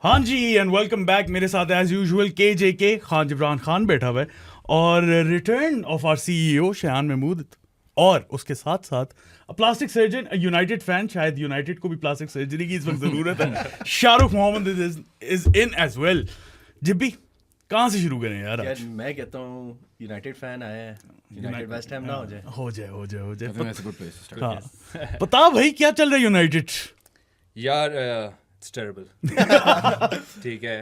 हाँ जी and welcome back. मेरे साथ एज यूजुअल के खान जिब्रान खान बैठा हुआ है और return of our CEO Shayan Mahmood और उसके साथ साथ प्लास्टिक सर्जन यूनाइटेड फैन. शायद यूनाइटेड को भी प्लास्टिक सर्जरी की इस वक्त जरूरत है. Shahrukh Mohammad is in as well. जिब्बी कहाँ से शुरू करें यार? यार मैं कहता हूँ यूनाइटेड फैन आया है, यूनाइटेड वेस्ट हैम ना हो जाए. हाँ, बता भाई क्या चल रहा है यूनाइटेड? यार it's terrible. ठीक है.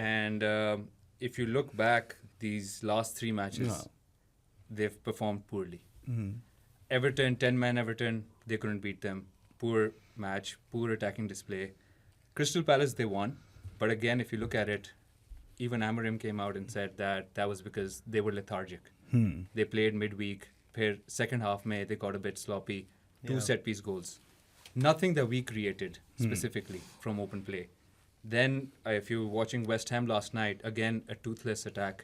And if you look back these last 3 matches, they've performed poorly. Everton, 10-man Everton, they couldn't beat them. Poor match, poor attacking display. Crystal Palace, they won. But again, if you look at it, even Amorim came out and said that that was because they were lethargic. They played midweek. Phir second half mein, they got a bit sloppy. 2 set-piece goals. Nothing that we created specifically from open play. Then, if you were watching West Ham last night, again a toothless attack.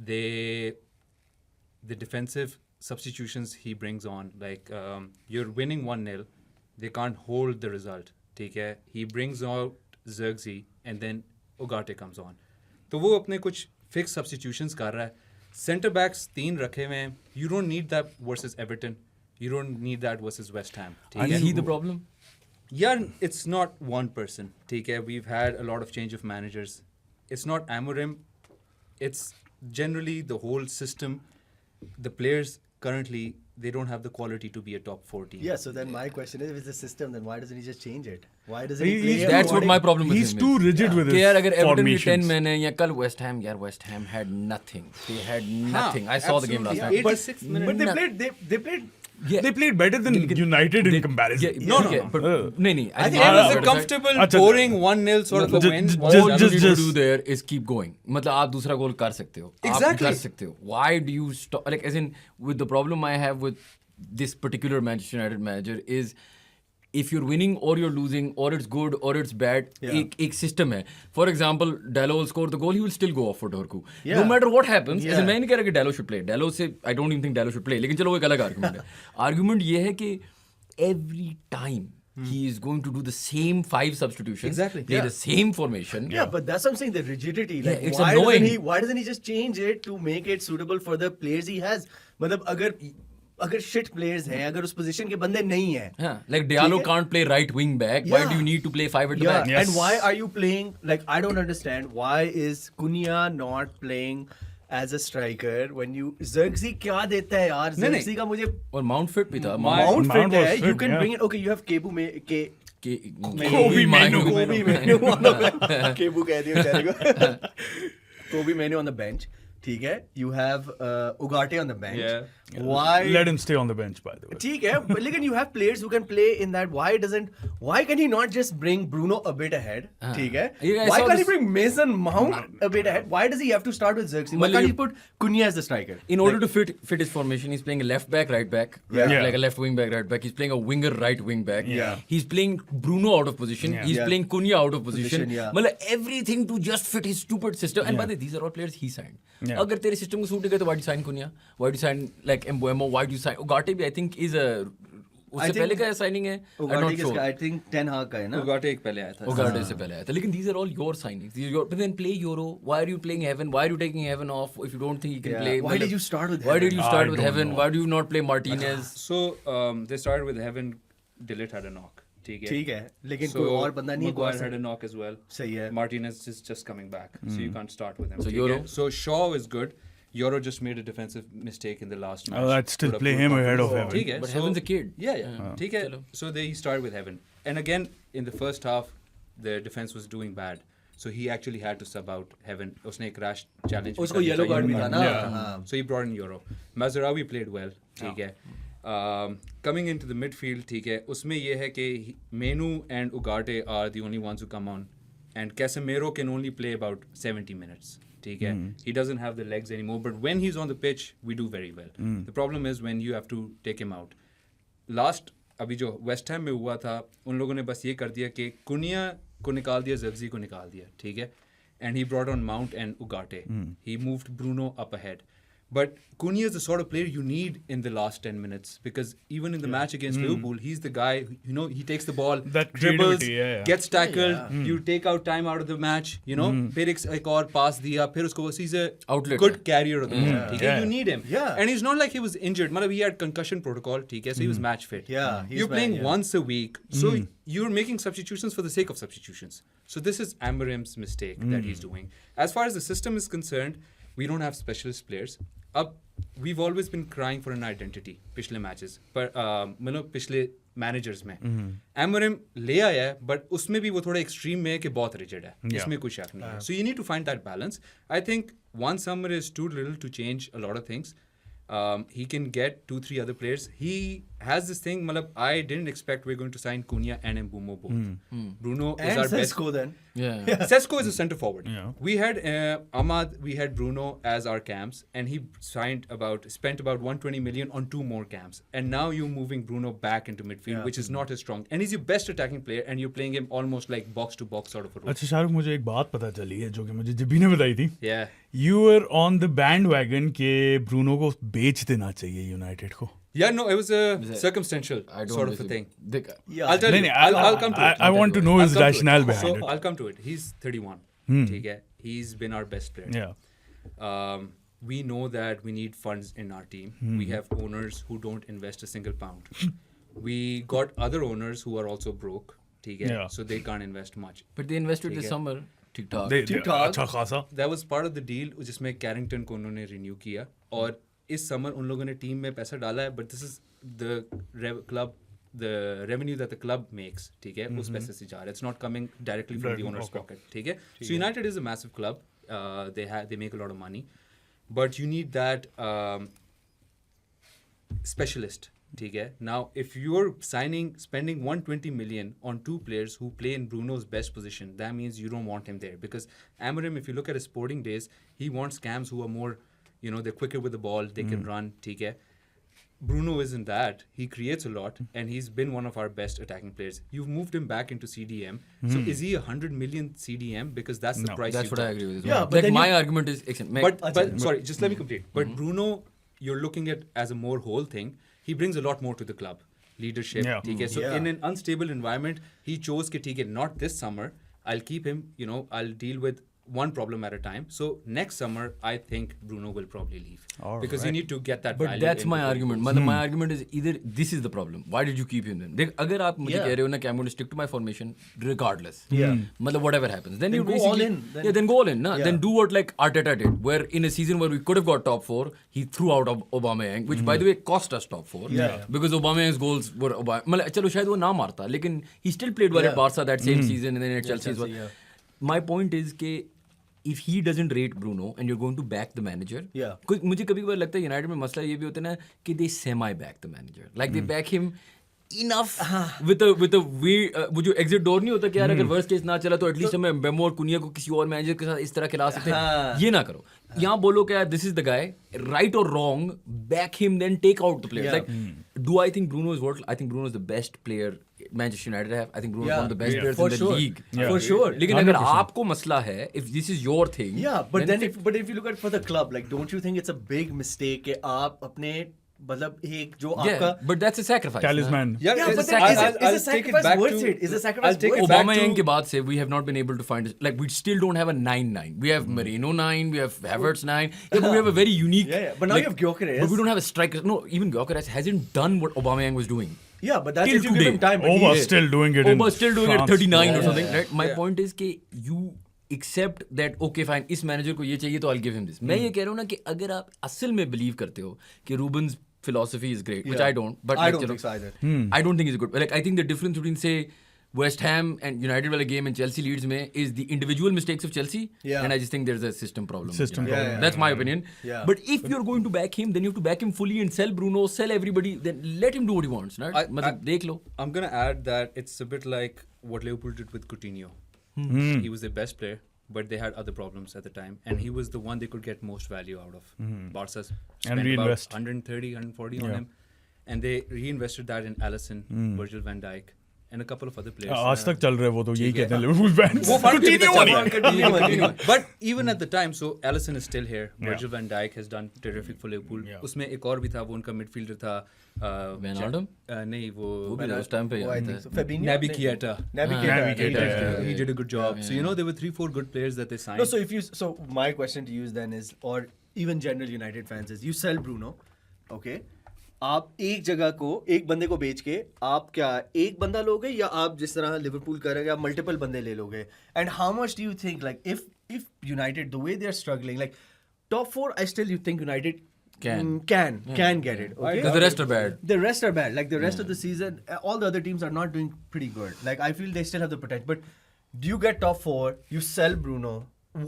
The defensive substitutions he brings on, like you're winning 1-0, they can't hold the result. ठीक है? He brings out Zirkzee and then Ugarte comes on. तो वो अपने कुछ fixed substitutions कर रहा है. Center backs 3 रखे हुए हैं. You don't need that versus Everton. You don't need that versus West Ham. Is he the problem? Yeah, it's not one person. ठीक है? We've had a lot of change of managers. It's not Amorim. It's generally the whole system. The players currently, they don't have the quality to be a top 4 team. Yeah, so then my question is, if it's the system, then why doesn't he just change it? Why doesn't he play? That's what my problem with He's him too is. rigid with कि his यार अगर Everton के 10 formations. Man है या कल West Ham, यार West Ham had nothing. They had nothing. I saw the game last absolutely. night. 86 minutes. But they played. Yeah. They played better than United in comparison. No, but नहीं. I think it was a comfortable, अच्छा, boring 1-0 sort of a win. All you need to just- do there is keep going. मतलब आप दूसरा गोल कर सकते हो. आप Exactly. कर सकते हो. Why do you stop? Like as in with the problem I have with this particular Manchester United manager is if you're winning or you're losing or it's good or it's bad, एक system है. For example, Dalot will score the goal, he will still go off for Dorku. No matter what happens, ऐसे मैं नहीं कह रहा कि Dalot should play. Dalot से I don't even think Dalot should play. लेकिन चलो वो एक अलग argument है. Argument ये है कि every time he is going to do the same 5 substitutions, Exactly. play the same formation. Yeah, but that's what I'm saying. The rigidity. Like, it's why annoying. doesn't he just change it to make it suitable for the players he has? मतलब अगर shit players हैं, अगर उस position के बंदे नहीं हैं. हाँ, like Diallo can't play right wing back. Why do you need to play 5 at the back? Yes. And why are you playing? Like, I don't understand. Why is Cunha not playing as a striker when you Zirkzee क्या देता है यार? Zirkzee का मुझे और Mount fit भी था. Mount Mount fit was है. You fit, can yeah. bring it. Okay, you have Kebu में के Kobe Manu. Kobe Manu on the bench. Kebu कह दिया बेचारे को. Kobe Manu on the bench. ठीक है. You have Ugarte on the bench. Yeah. Why? Let him stay on the bench, by the way. ठीक है, but लेकिन you have players who can play in that. Why can he not just bring Bruno a bit ahead? ठीक है. Yeah, I Why saw can't he this- bring Mason Mount a bit ahead? Why does he have to start with Xerxes? Why can't he put Cunha as the striker? In order to fit his formation, he's playing a left back, right back, Yeah. like a left wing back, right back. He's playing a winger, right wing back. Yeah. He's playing Bruno out of position. Yeah. He's Yeah. playing Cunha out of position. Yeah. मतलब everything to just fit his stupid system. And by the way, these are all players he signed. Yeah. अगर तेरे system को suit है तो why do you sign Cunha? Why do you sign like Mbeumo? Why do you sign Ugarte? भी I think is a उससे पहले का signing है. I'm not Ugarte sure. I think Ten Hag का है ना. Ugarte एक पहले आया था. Ugarte से पहले आया था. लेकिन these are all your signings. These are your, but then play Euro. Why are you playing Heaven? Why are you taking Heaven off if you don't think he can Yeah. play? Why did you start with Why Heaven? did you start I with don't Heaven? know. Why do you not play Martinez? So they started with Heaven. Dillit had a knock. ठीक ठीक है, लेकिन So कोई और बंदा नहीं Maguire had a knock as well. सही है. Martinez is just coming back, so you can't start with him. So ठीक Euro? है? So Shaw is good. Euro just made a defensive mistake in the last match. I'd still Put up play good him ahead of confidence. Heaven. ठीक है, But so- Heaven's a kid. Yeah. ठीक है. चलो. So he started with Heaven, and again in the first half, the defense was doing bad. So he actually had to sub out Heaven. उसने एक rash challenge. उसको yellow card भी था ना. हाँ. So he brought in Euro. Mazraoui played well. ठीक है. Coming into the midfield, ठीक है. उसमें ये है कि Menu and Ugarte are the only ones who come on, and Casemiro can only play about 70 minutes. ठीक है. He doesn't have the legs anymore. But when he's on the pitch, we do very well. The problem is when you have to take him out. Last अभी जो West Ham में हुआ था, उन लोगों ने बस ये कर दिया कि कुनिया को निकाल दिया, ज़र्कज़ी को निकाल दिया. ठीक है. And he brought on Mount and Ugarte. He moved Bruno up ahead. But Cunha is the sort of player you need in the last 10 minutes because even in the match against Liverpool, he's the guy, he takes the ball, That dribbles, creativity, gets tackled, you take out time out of the match, फिर एक और pass दिया, फिर उसको he's a Outlet good carrier of the ball, ठीक है? Yeah. You need him. Yeah. And he's not like he was injured. मतलब he had concussion protocol, ठीक है? So he was match fit. Yeah, he's You're playing man, yeah. once a week, so you're making substitutions for the sake of substitutions. So this is Amorim's mistake that he's doing. As far as the system is concerned, we don't have specialist players. We've always been crying for an identity पिछले matches, पर मतलब पिछले managers में Amorim ले आया है, but उसमें भी वो थोड़ा extreme में है कि बहुत rigid है, इसमें कोई शक नहीं है. So you need to find that balance. I think one summer is too little to change a lot of things. He can get 2-3 other players. He has this thing, मतलब I didn't expect we're going to sign Cunha and Mbeumo both. Bruno is And our best. Sesko then. Yeah. Sesko is a centre forward. Yeah. We had Ahmad, we had Bruno as our cams, and he spent about 120 million on 2 more cams. And now you're moving Bruno back into midfield, which is not as strong. And he's your best attacking player, and you're playing him almost like box to box sort of a role. अच्छा शाहरुख, मुझे एक बात पता चली है जो कि मुझे जिब्बी ने बताई थी. Yeah. You were on the bandwagon के ब्रूनो को बेच देना चाहिए यूनाइटेड को. Yeah, no, it was a circumstantial I don't sort of a disagree. thing. Yeah. I'll tell नहीं, you. नहीं, I'll come to it. I want to know his I'll come to it. rationale behind So it. I'll come to it. He's 31. ठीक है. He's been our best player. Yeah. We know that we need funds in our team. We have owners who don't invest a single pound. We got other owners who are also broke. ठीक है. Yeah. So they can't invest much. But they invested ठीक this है. summer. ठीक-ठाक. ठीक-ठाक. अच्छा खासा. That was part of the deal जिसमें Carrington को उन्होंने renew किया और इस समर उन लोगों ने टीम में पैसा डाला है, but this is the revenue that the club makes, ठीक है, उस पैसे से जा रहा है. It's not coming directly from the owner's pocket, ठीक है. So United is a massive club. They make a lot of money, but you need that specialist, ठीक है. Now, if you're spending 120 million on 2 players who play in Bruno's best position, that means you don't want him there because Amorim, if you look at his sporting days, he wants cams who are more, they're quicker with the ball, they can run, ठीक है. Bruno isn't that. He creates a lot, and he's been one of our best attacking players. You've moved him back into CDM. So is he 100 million CDM? Because that's the price. That's you what I got. agree with. Yeah, but like then my you- argument is, But sorry, just let me complete. But Bruno, you're looking at as a more whole thing. He brings a lot more to the club. Leadership. Yeah. ठीक है. So Yeah. in an unstable environment, he chose कि ठीक है, not this summer. I'll keep him. I'll deal with one problem at a time. So next summer, I think Bruno will probably leave because you need to get that. But value that's in my before he argument. goes. मतलब my argument is either this is the problem. Why did you keep him then? देख, अगर आप मुझे Yeah. कह रहे हो ना कि I'm going to stick to my formation regardless. Yeah. मतलब whatever happens. Then you go basically, all in, then. Yeah, then go all in. Na? Yeah. Then do what like Arteta did, where in a season where we could have got top 4, he threw out Aubameyang, which by the way cost us top 4. Yeah. Because Aubameyang's goals were मतलब चलो शायद वो ना मारता, लेकिन he still played well at Yeah. Barca that same season and then at Chelsea as well. Chelsea, yeah. My point is कि if he doesn't rate Bruno and you're going to back the manager, Yeah. क्योंकि मुझे कभी कभार लगता है United में मसला ये भी होता है ना कि they semi back the manager, like they back him enough with a way वो जो exit door नहीं होता कि यार अगर worst case ना चला तो एटलीस्ट हमें बेमो और कुनिया को किसी और मैनेजर के साथ इस तरह खिला सकते हैं. ये ना करो. यहाँ बोलो कि यार this is the guy, right or wrong, back him then take out the players. Yeah. Like do I think Bruno is world? I think Bruno is the best player Manchester United have. I think Bruno is Yeah. one of the best Yeah. players For in the sure. league. Yeah. For sure. लेकिन अगर 100%. आपको मसला है, if this is your thing, Yeah, but if you look at for the club, like don't you think it's a big mistake कि आप अपने मतलब एक जो आपका yeah, but that's a sacrifice. Talisman. Yeah, but it's- then is I'll the take it sacrifice back worth to- it? Is the sacrifice I'll take worth it it? back Aubameyang to- के बाद से we have not been able to find, like we still don't have a 9-9. We have Marino 9, we have Havertz 9. Yeah, but we have a very unique. Yeah, but now like, you have Gyökeres. But we don't have a striker. No, even Gyökeres hasn't done what Aubameyang was doing. Yeah, but that's Till if you give today. him time. but Oba he- still doing it. Oba in still doing it France. 39 or Yeah, something, yeah, right? My point is कि you accept that okay fine, इस manager को ये चाहिए तो I'll give him this. मैं ये कह रहा हूँ ना कि अगर आप असल में believe करते हो कि Ruben's philosophy is great, which Yeah. I don't. But I like, don't चलो, think so either. I don't think it's good. Like I think the difference between say West Ham and United वाला game and Chelsea Leeds में is the individual mistakes of Chelsea, Yeah. and I just think there's a system problem. System problem. Yeah, That's my opinion. Yeah. But if you're going to back him, then you have to back him fully and sell Bruno, sell everybody. Then let him do what he wants. Right? मतलब देख लो. I'm gonna add that it's a bit like what Liverpool did with Coutinho. He was their best player, but they had other problems at the time, and he was the one they could get most value out of. Barca spent about reinvest. 130, 140 on Yeah. him, and they reinvested that in Alisson, Virgil van Dijk, and a couple of other players. आज तक चल रहे हैं वो तो यही कहते हैं लिवरपूल फैंस वो फर्क Continue नहीं on. Continue. But even at the time, so Alisson is still here. Virgil van Dijk has done terrific for Liverpool. उसमें एक और भी था, वो उनका midfielder था. Wijnaldum? नहीं वो भी उस टाइम पे Oh, I think so. Fabinho? Naby Keita. Naby Naby Keita. Keita. He did a good job. So you know there were 3-4 good players that they signed. No, so my question to you then is, or even general United fans is, you sell Bruno, okay? आप एक जगह को एक बंदे को बेच के आप क्या एक बंदा लोगे या आप जिस तरह लिवरपूल करेंगे आप मल्टीपल बंदे ले लोगे and how much do you think like if United the way they are struggling like top 4 I still you think United can get it okay Because the rest are bad. the rest are bad like the rest of the season all the other teams are not doing pretty good like I feel they still have the potential but do you get top 4 you sell Bruno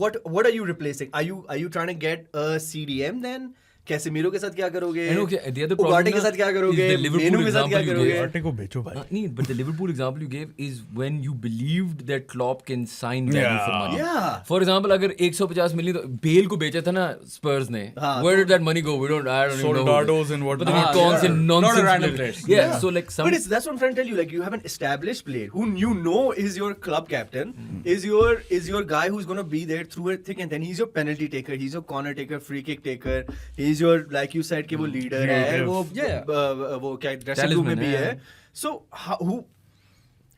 what are you replacing are you trying to get a CDM then Casemiro के साथ क्या करोगे I know, okay, the other problem उगाटे के ना साथ क्या करोगे is the Liverpool मेनू के साथ क्या example you करोगे gave. आटे को बेचो भाई Nee, but the Liverpool example you gave is when you believed that Klopp can sign value for money. Yeah. For example, अगर 150 मिलियन तो बेल को बेचा था ना स्पर्स ने. हाँ, Where did that money go? I don't even know. Soldados and what पता नहीं not. कौन से Lot of nonsense random players. players. Yeah, so like some. But that's what I'm trying to tell you. Like you have an established player who you know is your club captain, is your guy who's gonna be there through it thick and thin. He's your penalty taker, he's your corner taker, free kick taker. He's your like you said कि वो leader है, वो वो क्या dressing room में Talisman भी है. है. So who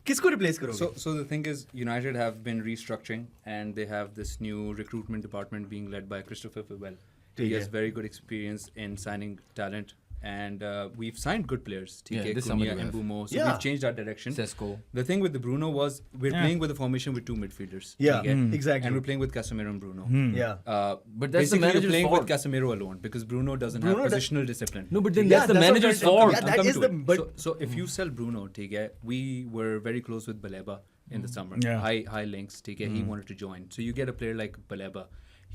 किसको replace करोगे? So the thing is, United have been restructuring, and they have this new recruitment department being led by Christopher Fewell. He ठीक has है. very good experience in signing talent, and we've signed good players. Yeah, TK, this summer Cunha, you and have. Bumo. So Yeah. we've changed our direction. Sesko. The thing with the Bruno was we're Yeah. playing with a formation with two midfielders. Yeah, TK, exactly. And we're playing with Casemiro and Bruno. Yeah. But that's the basically manager's we're playing fault. with Casemiro alone because Bruno doesn't Bruno have does- positional discipline. No, but then Yeah, that's the that's what manager's I'm trying to- fault. yeah, I'm that coming is to the- it. but- So if you sell Bruno, TK, we were very close with Baleba in the summer. Yeah. High links, TK. He wanted to join. So you get a player like Baleba.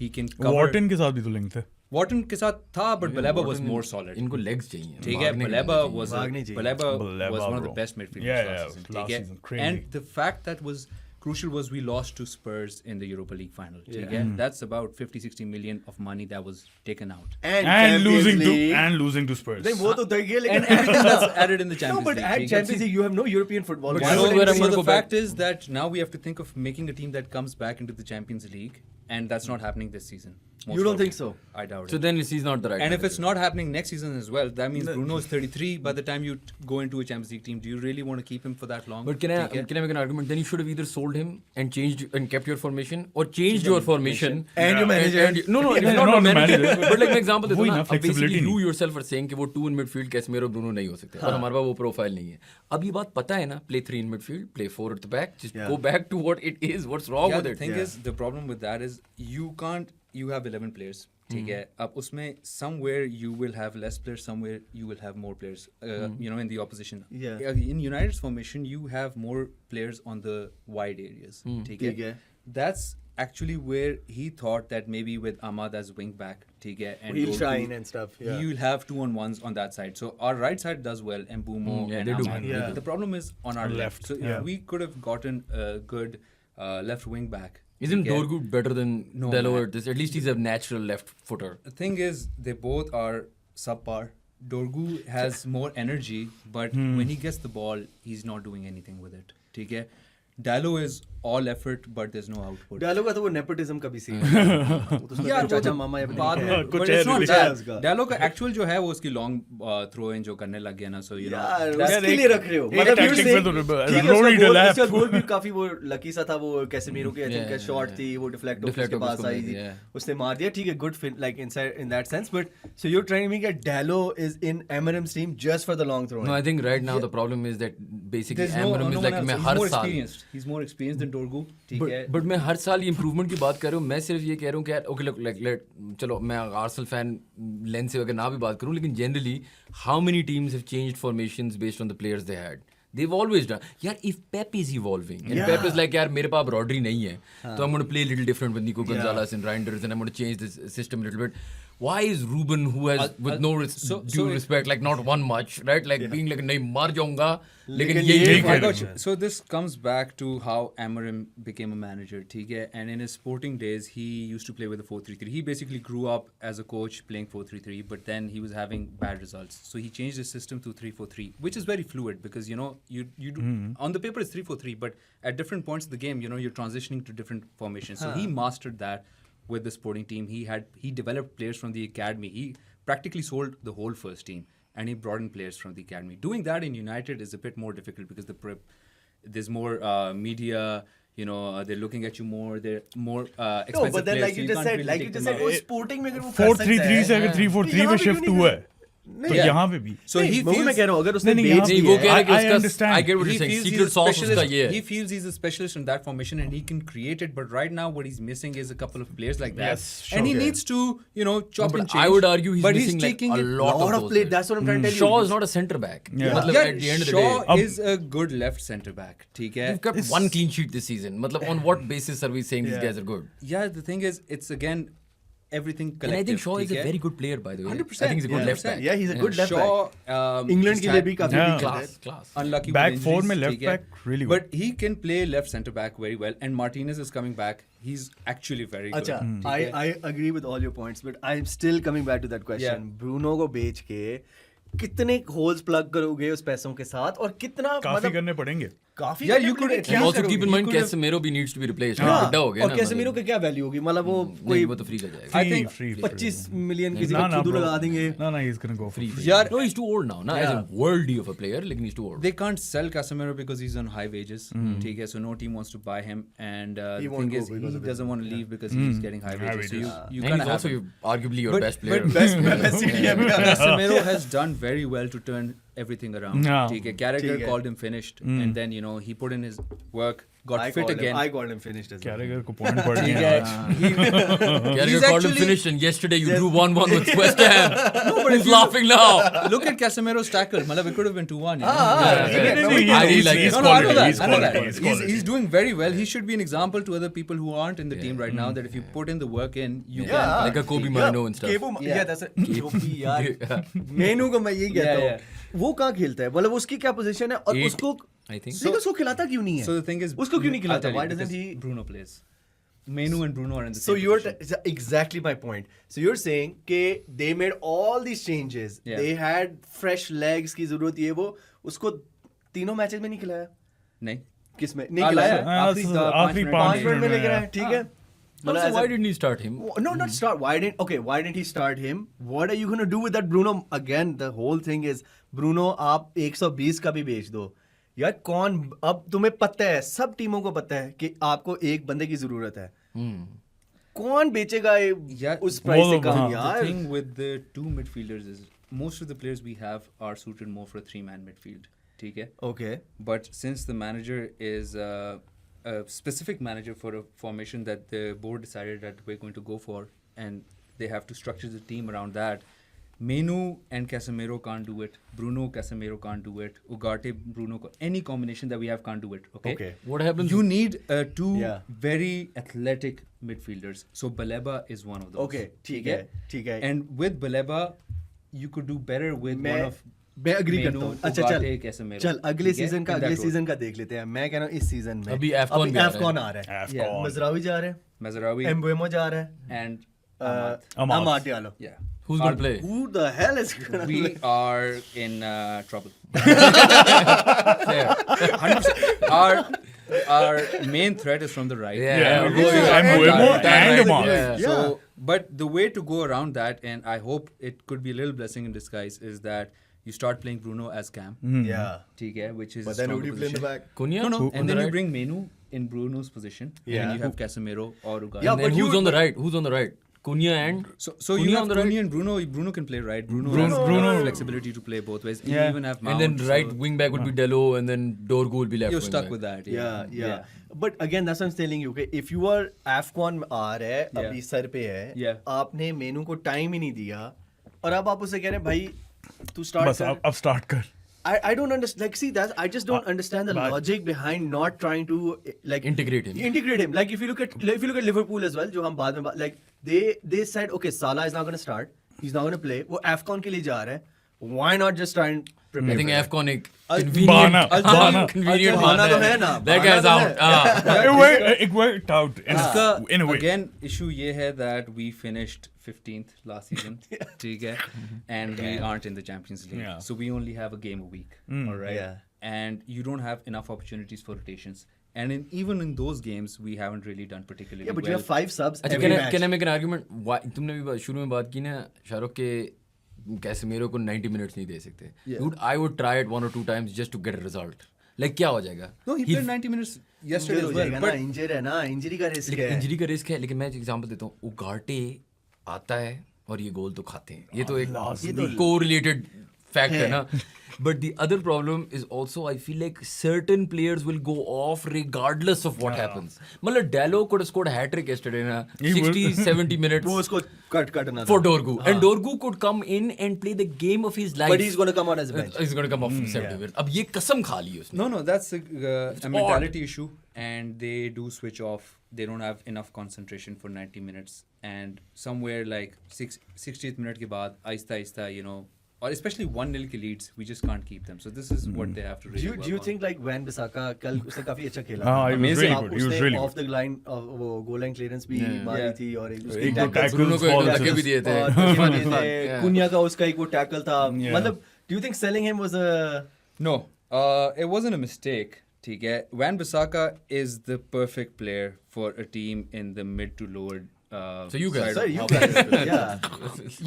He can cover. Wharton के साथ भी तो link थे Wharton के साथ था, but Baleba was more solid. इनको legs चाहिए. ठीक है, भागने के Baleba लिए was भागने चाहिए. Baleba Baleba, was one of the bro. best midfielders Yeah, last yeah, season. last ठीक है? season, crazy. And the fact that was crucial was we lost to Spurs in the Europa League final. ठीक है? That's about 50-60 million of money that was taken out. And and Champions losing League. to Spurs नहीं वो तो दे गए And लेकिन everything that's added in the no Champions but League. at ठीक है? Champions League you have no European football. But Why you know would where I I'm So gonna the go back. fact is that now we have to think of making a team that comes back into the Champions League, and that's not happening this season. most You don't probably. think so? I doubt So it. then he's not the right. And if manager. it's not happening next season as well, that means Bruno is 33. By the time you go into a Champions League team, do you really want to keep him for that long? But can I make an argument? Then you should have either sold him and changed and kept your formation, or changed your formation And your manager. no, it's Yeah, not not the the manager. manager. But like an example देता वही हूँ ना, ना, अब basically flexibility you नहीं. yourself are saying कि वो 2 in midfield Casemiro Bruno नहीं हो सकते और हमारे पास वो प्रोफाइल नहीं है. अब ये बात पता है ना, play 3 in midfield, play 4 at the back, just Yeah. go back to what it is. What's wrong Yeah, with the it? thing Yeah. is, the problem with that is you have 11 players. ठीक है, अब उसमें somewhere you will have less players, somewhere you will have more players. You know, in the opposition. Yeah. In United's formation, you have more players on the wide areas. ठीक ठीक है. है. That's actually where he thought that maybe with Ahmad as wing back, ठीक है, and He'll Dorgu, shine and stuff. Yeah. you'll have 2-on-1s on that side. So our right side does well, and Bumo Yeah, and they do. Ahmad. Yeah. The problem is on our left. So yeah. we could have gotten a good left wing back. Isn't ठीक है? Dorgu better than No, Dalot man. at this? At least he's a natural left footer. The thing is, they both are subpar. Dorgu has more energy, but when he gets the ball, he's not doing anything with it. ठीक है? Dalot is all effort, but there's no output. डालो का तो वो nepotism का भी scene है. वो तो उसका यार, चाचा वो मामा या बाद पता में, नहीं कुछ but है it's not नहीं that. उसका. Dalot का actual जो है वो उसकी long throw in जो करने लग गया ना, so you know. यार that's- उसके लिए रख रहे हो. एक मतलब you tactic say- में तो ठीक है, Rory उसका Delap. गोल भी काफी वो लकी सा था, वो कैसेमीरो की I think Yeah, shot yeah. थी, वो डिफ्लेक्ट Deflect उसके होकर पास उसको आई मार थी, दिया, yeah. उसने मार दिया. ठीक है, good fit like inside in that sense, but so you're trying to make that Dalot is in Eminem's team just for the long throw. No, I think right now the problem is that basically There's no Amorim is one like else. मैं He's हर more साल experienced. He's more experienced than Dorgu. ठीक है? But मैं हर साल ये improvement की बात कर रहा हूँ. मैं सिर्फ ये कह रहा हूँ कि यार ओके लाइक चलो मैं आर्सेनल फैन लेंस से अगर ना भी बात करूँ, लेकिन generally how many teams have changed formations based on the players they had. They've always done. यार if Pep is evolving and Yeah. Pep is like यार मेरे पास Rodri नहीं है तो I'm going to play a little different with Nico Gonzalez and Reinders and I'm going to change this system a little bit. why is Ruben, who has with no due respect, like not won much, right? Like being like नहीं मार जाऊंगा, लेकिन ये I got you. So this comes back to how Amorim became a manager, ठीक है? And in his sporting days, he used to play with a 4-3-3. He basically grew up as a coach playing 4-3-3, but then he was having bad results. So he changed his system to 3-4-3, which is very fluid because you know you do, on the paper it's 3-4-3, but at different points of the game, you know, you're transitioning to different formations. So he mastered that with the sporting team. He developed players from the academy. He practically sold the whole first team. And he brought in players from the academy. Doing that in United is a bit more difficult because there's more media. You know, they're looking at you more. They're more expensive No, but then players. like you just said, वो sporting में अगर वो 4-3-3 से अगर 3-4-3 पे shift हुआ है तो Yeah. यहाँ पे भी So he मैं feels कह रहा हूँ अगर उसने नहीं, बेच नहीं, दिया वो है, कह रहा है कि I उसका understand. I get what you're saying. Secret sauce उसका ये है. he feels he's a specialist in that formation and he can create it. But right now, what he's missing is a couple of players like that, Yes, sure. and he Okay. needs to, you know, chop But and change. I would argue he's but missing like taking a it. lot lot of of those play. things. That's what I'm trying to tell you. Shaw is not a centre back. Yeah. मतलब Yeah, at the end of the Shaw day, is a good left centre back. ठीक है? you've kept one clean sheet this season. मतलब on what basis are we saying these guys are good? Yeah, the thing is, it's again everything And collective. I think Shaw is ठीक a है? very good player, by the way. 100%. I think he's a good left 100%. back. Yeah, he's a good left back. Shaw, England के लिए भी काफी Yeah. weak है. Class. unlucky Back with four injuries, में left ठीक है? back really good. But he can play left centre back very well, and Martinez is coming back. He's actually very good. अच्छा, ठीक है? I agree with all your points, but I'm still coming back to that question. Yeah. Bruno को बेच के कितने holes plug करोगे उस पैसों के साथ और कितना काफी मतलब करने पड़ेंगे काफी Yeah, करने you could पड़ेंगे, at क्या And also करोगे? keep in mind Casemiro भी needs to be replaced. बुड्ढा हो गया और ना, कैसेमीरो मतलब। की क्या वैल्यू होगी मतलब वो नहीं, कोई वो तो फ्री का जाएगा. I think free 25 मिलियन किसी ना को ना खुद bro. लगा देंगे ना ना he's gonna go Free. Yeah. No, he's too old now. Nah, as a worldly of a player, लेकिन he's too old. They can't sell Casemiro because he's on high wages. ठीक है? So no team wants to buy him, and He the won't thing go is because he of it. doesn't want to leave because he's getting high wages. So you And kind he's of also have him. arguably your best player. best CDM Casemiro has done very well to turn everything around. Yeah. ठीक है? Carragher ठीक है. called him finished, and then you know he put in his work, got fit again. I called him finished as well. कैरेगर को point पड़ ठीक गया है? Carragher He's called him actually- finished, and yesterday you drew 1-1 with West Ham. but Who's if you laughing now? Look at Casemiro's tackle. Matlab, it could have been 2-1. you know? I really like he's his No, no, I know quality, that. he's I know quality, that. he's He's quality. doing very well. He should be an example to other people who aren't in the team right now. That if you put in the work in, you Yeah. can. Like a Kobe Mino and stuff. Kebu, Yeah. yeah, that's a Kobe यार. मेनू को मैं यही कहता Yeah, हूँ. वो कहाँ खेलता है? मतलब उसकी क्या पोजीशन है और Eight, उसको I think. लेकिन उसको खिलाता क्यों नहीं है? So the thing is, उसको क्यों नहीं I'll खिलाता? tell you, Why doesn't because he? Bruno plays. Menu and Bruno are in the So same you're position. exactly my point. So you're saying कि they made all these changes. Yeah. They had fresh legs की जरूरत ये वो उसको तीनों matches में नहीं खिलाया. नहीं. किसमें? नहीं लाया. खिलाया. आखिरी मिनट 5 मिनट मिनट में में, लेके रहा है. हाँ. ठीक है. मतलब Also, as why a- didn't he start him? No, not start. Why didn't he start him? What are you gonna do with that Bruno? Again, the whole thing is Bruno. आप 120 का भी बेच दो. यार कौन अब तुम्हें पता है सब टीमों को पता है कि आपको एक बंदे की जरूरत है. कौन बेचेगा Yeah, उस प्राइस से वो- कम हाँ. The यार? thing with the two midfielders is most of the players we have are suited more for a three-man midfield. ठीक है? Okay. But since the manager is a specific manager for a formation that the board decided that we're going to go for, and they have to structure the team around that, Menu and Casemiro can't do it. Bruno, Casemiro can't do it. Ugarte, Bruno, any combination that we have can't do it. Okay. Okay. What happens? You need two Yeah. very athletic midfielders. So Baleba is one of those. Okay. ठीक है. ठीक है. And with Baleba, you could do better with मैं one of मैं agree Menu, करता हूँ. अच्छा Ugarte, चल Casemiro. चल अगले ठीक है? सीजन का In that अगले role. सीजन का देख लेते हैं. मैं कह रहा हूँ इस सीजन में अभी AFCON भी आ रहा है. AFCON आ रहा है. AFCON. मजरावी जा रहे हैं. Mazraoui एम्बुएमो जा रहा है. and Amad. Amad Diallo. yeah. Who's going to play? Who the hell is gonna We play? are in trouble. 100%. Our main threat is from the right. Yeah, Yeah, yeah. Mbuemo Yeah. and Amad. Yeah. So, but the way to go around that, and I hope it could be a little blessing in disguise, is that you start playing Bruno as Cam, Yeah. ठीक है, which is But a then who stronger do you play in the position. back? Cunha? No, no, On and the then you right? bring Menu in Bruno's position, Yeah. and then you have Casemiro or Ugarte. Yeah, And but then who's you- on the right? Who's on the right? Cunha and So Cunha you have on the Cunha right? and Bruno. Bruno can play right. Bruno Bruno- has Bruno- enough flexibility to play both ways. You Yeah. even have and Mount. then right wing back would be Delo, and then Dorgu will be left. You're wing stuck back. with that. Yeah. But again, that's what I'm telling you. Okay, if you are AFCON में आ रहा है, Yeah. अभी sir पे है, Yeah. आपने मेनू को time ही नहीं दिया, और अब आप उसे कह रहे हैं भाई तू स्टार्ट बस कर. अब स्टार्ट कर I don't understand. Like, see that I just don't understand the but- logic behind not trying to like Integrate him. Integrate him. Like if you look at Liverpool as well, जो हम बाद में like they said okay Salah is not going to start. He's not going to play. वो AFCON के लिए जा रहे हैं. Why not just try and prepare? I think for that? AFCon एक Bana, convenient, Bana. convenient Bana तो bana है ना. That Bana guy's तो out. है. It worked out in a way. Again, issue ये है that we finished 15th last season, ठीक है, and we aren't in the Champions League, Yeah. so we only have a game a week, all right, Yeah. and you don't have enough opportunities for rotations, and even in those games we haven't really done particularly Yeah, but you well. have 5 subs अच्छा every can I match. make an argument? Why तुमने भी शुरू में बात की ना शाहरुख के Casemiro को 90 मिनट्स नहीं दे सकते. Dude, I would try it 1 or 2 times just to get a result. Like क्या हो जाएगा? No, he played 90 minutes yesterday Injured as हो well, जाएगा ना, but इंजर है ना, इंजरी का रिस्क है. इंजरी का रिस्क है लेकिन मैं एक एग्जांपल देता हूँ. उगार्टे आता है और ये गोल तो खाते हैं. ये तो एक कोरिलेटेड फैक्ट है ना. But the other problem is also I feel like certain players will go off regardless of what happens. मतलब Dalot could have scored a hat-trick yesterday na 60-70 minutes वो उसको कट ना for Dorgu. And Dorgu could come in and play the game of his life. But he's going to come out as a bench. He's going to come off 70 minutes. अब ये कसम खा ली उसने. no, that's a mentality issue, and they do switch off. They don't have enough concentration for 90 minutes, and somewhere like 60th minute के बाद आहिस्ता you know, or especially 1-0 के leads, we just can't keep them. So this is what they have to really work Do you on. think like Van Bissaka कल उसने काफी अच्छा खेला? हाँ, he was really आप good. He was उसने really off the line वो goal line clearance भी मारी Yeah. थी और एक एक दो tackles ब्रूनो को एक fall धक्के भी दिए थे. और धक्के भी दिए थे. Yeah. कुन्या का उसका एक वो टैकल था. Yeah. मतलब do you think selling him was a No, it wasn't a mistake. ठीक है, Van Bissaka is the perfect player for a team in the mid to lower. So you guys- side Sir, of you half- guys, yeah.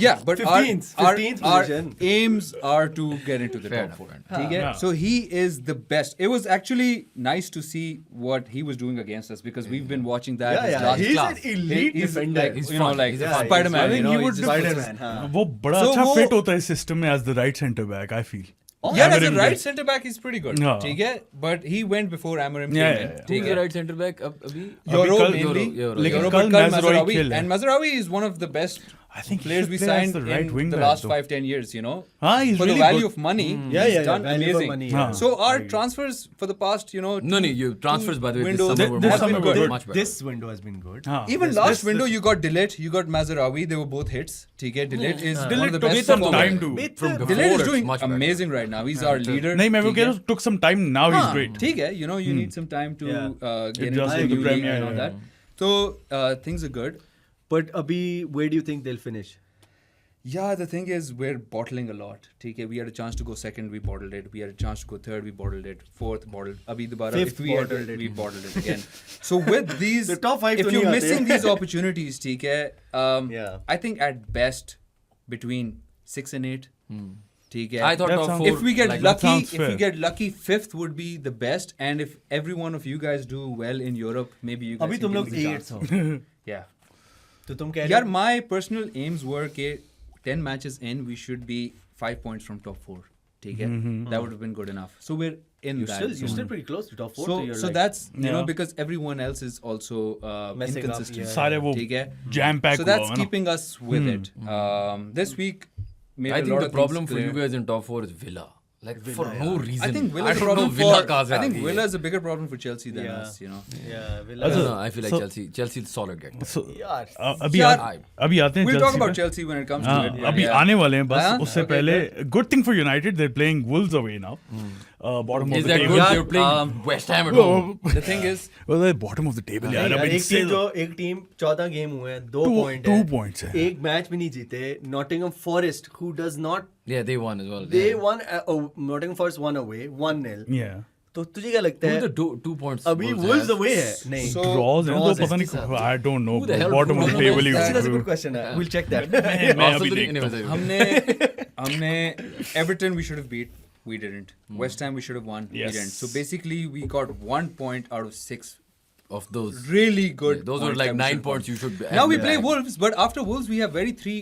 Yeah, but 15th our position. aims are to get into the Fair top enough, 4. fair enough. ठीक है? Yeah. So he is the best. It was actually nice to see what he was doing against us because we've been watching that. Yeah, his yeah. last He's class. an elite He's defender. like, He's you know, fun. like He's a fun. Spider-Man. I think you know, he he's would just- Spider-Man, हाँ. वो बड़ा So अच्छा वो- fit होता है इस system में as the right centre back, I feel. Yeah, as a Amorim right के- centre back, he's pretty good. Yeah. ठीक है? But he went before Amorim Yeah, came yeah, in. yeah. ठीक Who's है? the right centre back अभी? Euro कल- mainly. Euro. लेकिन Euro, कल but कल Mazraoui Mazraoui. खेला. And Mazraoui is one of the best I think he players should we play as signed the right in wing the back, last though. 5-10 years, you know? हाँ, he's For the really value good. of money, Yeah, he's yeah, done value for amazing. money, yeah. So our transfers for the past, you know, No, you transfers by the way this windows- summer were This much summer better. were good. Much better. This window has been good. हाँ. even This- last this- window this- you got Dillet, you got Mazraoui, they were both hits. ठीक है? Dillet is one Dillet of the took best some performers. time to. From Dillet before Dillet is it's doing much better. amazing right now. He's our leader. नहीं मैं वो ठीक कह है? रहा हूँ took some time, now he's great. ठीक है, you know, you need some time to Yeah. get Adjust into to the the new Premier, league and all yeah. that. So things are good. But abhi, where do you think they'll finish? Yeah, the thing is, we're bottling a lot. ठीक है? We had a chance to go second, we bottled it. We had a chance to go third, we bottled it. Fourth, bottled. Abhi dobara, Fifth, if we had bottled it. we bottled it again. So with these, The top five if to you're नहीं missing आते. these opportunities, ठीक है? Yeah. I think at best between 6 and 8. ठीक है? I thought That top sounds- 4 If we get like, that lucky, sounds if we fair. get lucky, 5th would be the best. And if every one of you guys do well in Europe, maybe you guys अभी can तुम give लोग us a 8th chance. हो. Yeah. तो तुम कह यार रहे हो my personal aims were कि 10 matches in we should be 5 points from top 4. ठीक है? That would have been good enough. So we're in that. you're still pretty close to top 4. so you're so like, that's you know Yeah. because everyone else is also Messing up, inconsistent. yeah. सारे वो ठीक है? jam pack So हुआ that's है ना. keeping us with it. This week made I a think lot the of problem things for you clear. guys in top 4 is Villa. Like for no reason. I think Villa I is a don't know problem Villa for कहाँ से I uh think गई है. Villa is a bigger problem for Chelsea than Yeah. us, you know. Yeah, I Villa. don't know. I feel like So- Chelsea solid get. So, यार अभी यार, अभी आते हैं We'll talk Chelsea about पे. Chelsea when it comes हाँ, to it. अभी Yeah. आने वाले हैं बस हाँ? उससे Okay, पहले okay. good thing for United they're playing Wolves away now. Bottom Is of the that table. good? Yeah, You're playing West Ham at home. The thing is, Well, they're bottom of the table यार. यार, अभी एक team 14 game हुए हैं 2 Two- point 2 points है. एक match भी नहीं जीते. Nottingham Forest who does not Yeah, they won as well. they yeah. won Nottingham Forest won away 1-0. Yeah. तो तुझे क्या लगता Who है the 2 points? अभी Wolves Wolves have? away है नहीं So- Draws हैं तो draws पता है. नहीं I don't know. Who the hell Bottom of the Bruno table knows he that? that's a grew. good question है. We'll check that. मैं Arsenal अभी तो नहीं- देखता anyway, हमने हमने Everton we should have beat. We didn't. West Ham we should have won. Yes. We didn't. So basically we got 1 point out of 6 of those. really good. Yeah, those were points like that we 9 should have points won. you should. Now we have play bagged. Wolves, but after Wolves we have very 3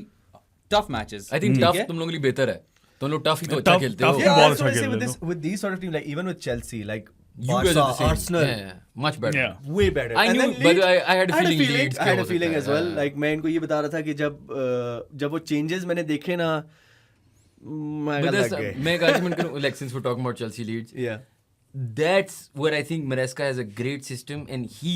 tough matches. I think ठीक tough है? तुम लोगों के लिए बेहतर है. तुम लोग tough ही तो अच्छा Tough- खेलते tough हो. ही Yeah, बहुत that's what I अच्छा say with खेल this with these sort of teams, like even with Chelsea, like You guys Barca, are the same. Arsenal, Yeah, much better. Yeah. way better. I And knew, then but Leeds- I had a feeling Leeds I had क्या a feeling हो as सकता है. well. Like मैं इनको ये बता रहा था कि जब वो changes मैंने देखे ना, But लग that's गए मैं एक argument करूँ, like since we're talking about Chelsea Leeds, yeah that's where I think Maresca has a great system, and he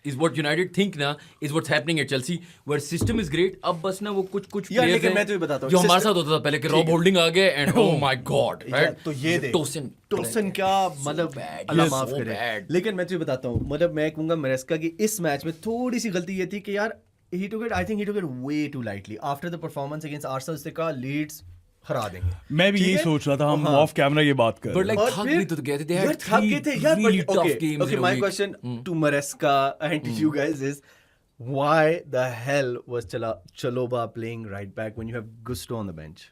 is what United think ना is what's happening at Chelsea, where system is great. अब बस ना वो कुछ यार, players लेकिन हैं मैं तुम्हें बताता हूँ, जो हमारे system- साथ होता था पहले कि रॉब होल्डिंग आ गए and oh my god, यार, right? तो ये दे टोसन क्या मतलब bad, अल्लाह yes, माफ so करे bad. लेकिन मैं तुझे बताता हूँ मतलब मैं कहूंगा मरेस्का की इस मैच में थोड़ी सी गलती ये थी कि यार he took it I think he took it way too lightly after the performance against Arsenal उसने कहा लीड्स हरा देंगे मैं भी ठीक यही है? सोच रहा था हम हाँ। ऑफ कैमरा ये बात कर But रहे like और थक फिर- भी तो गए थे, they यार had थक गए थे यार really but tough okay games okay in a my week. question to Maresca and to you guys is why the hell was Chaloba playing right back when you have Gusto on the bench?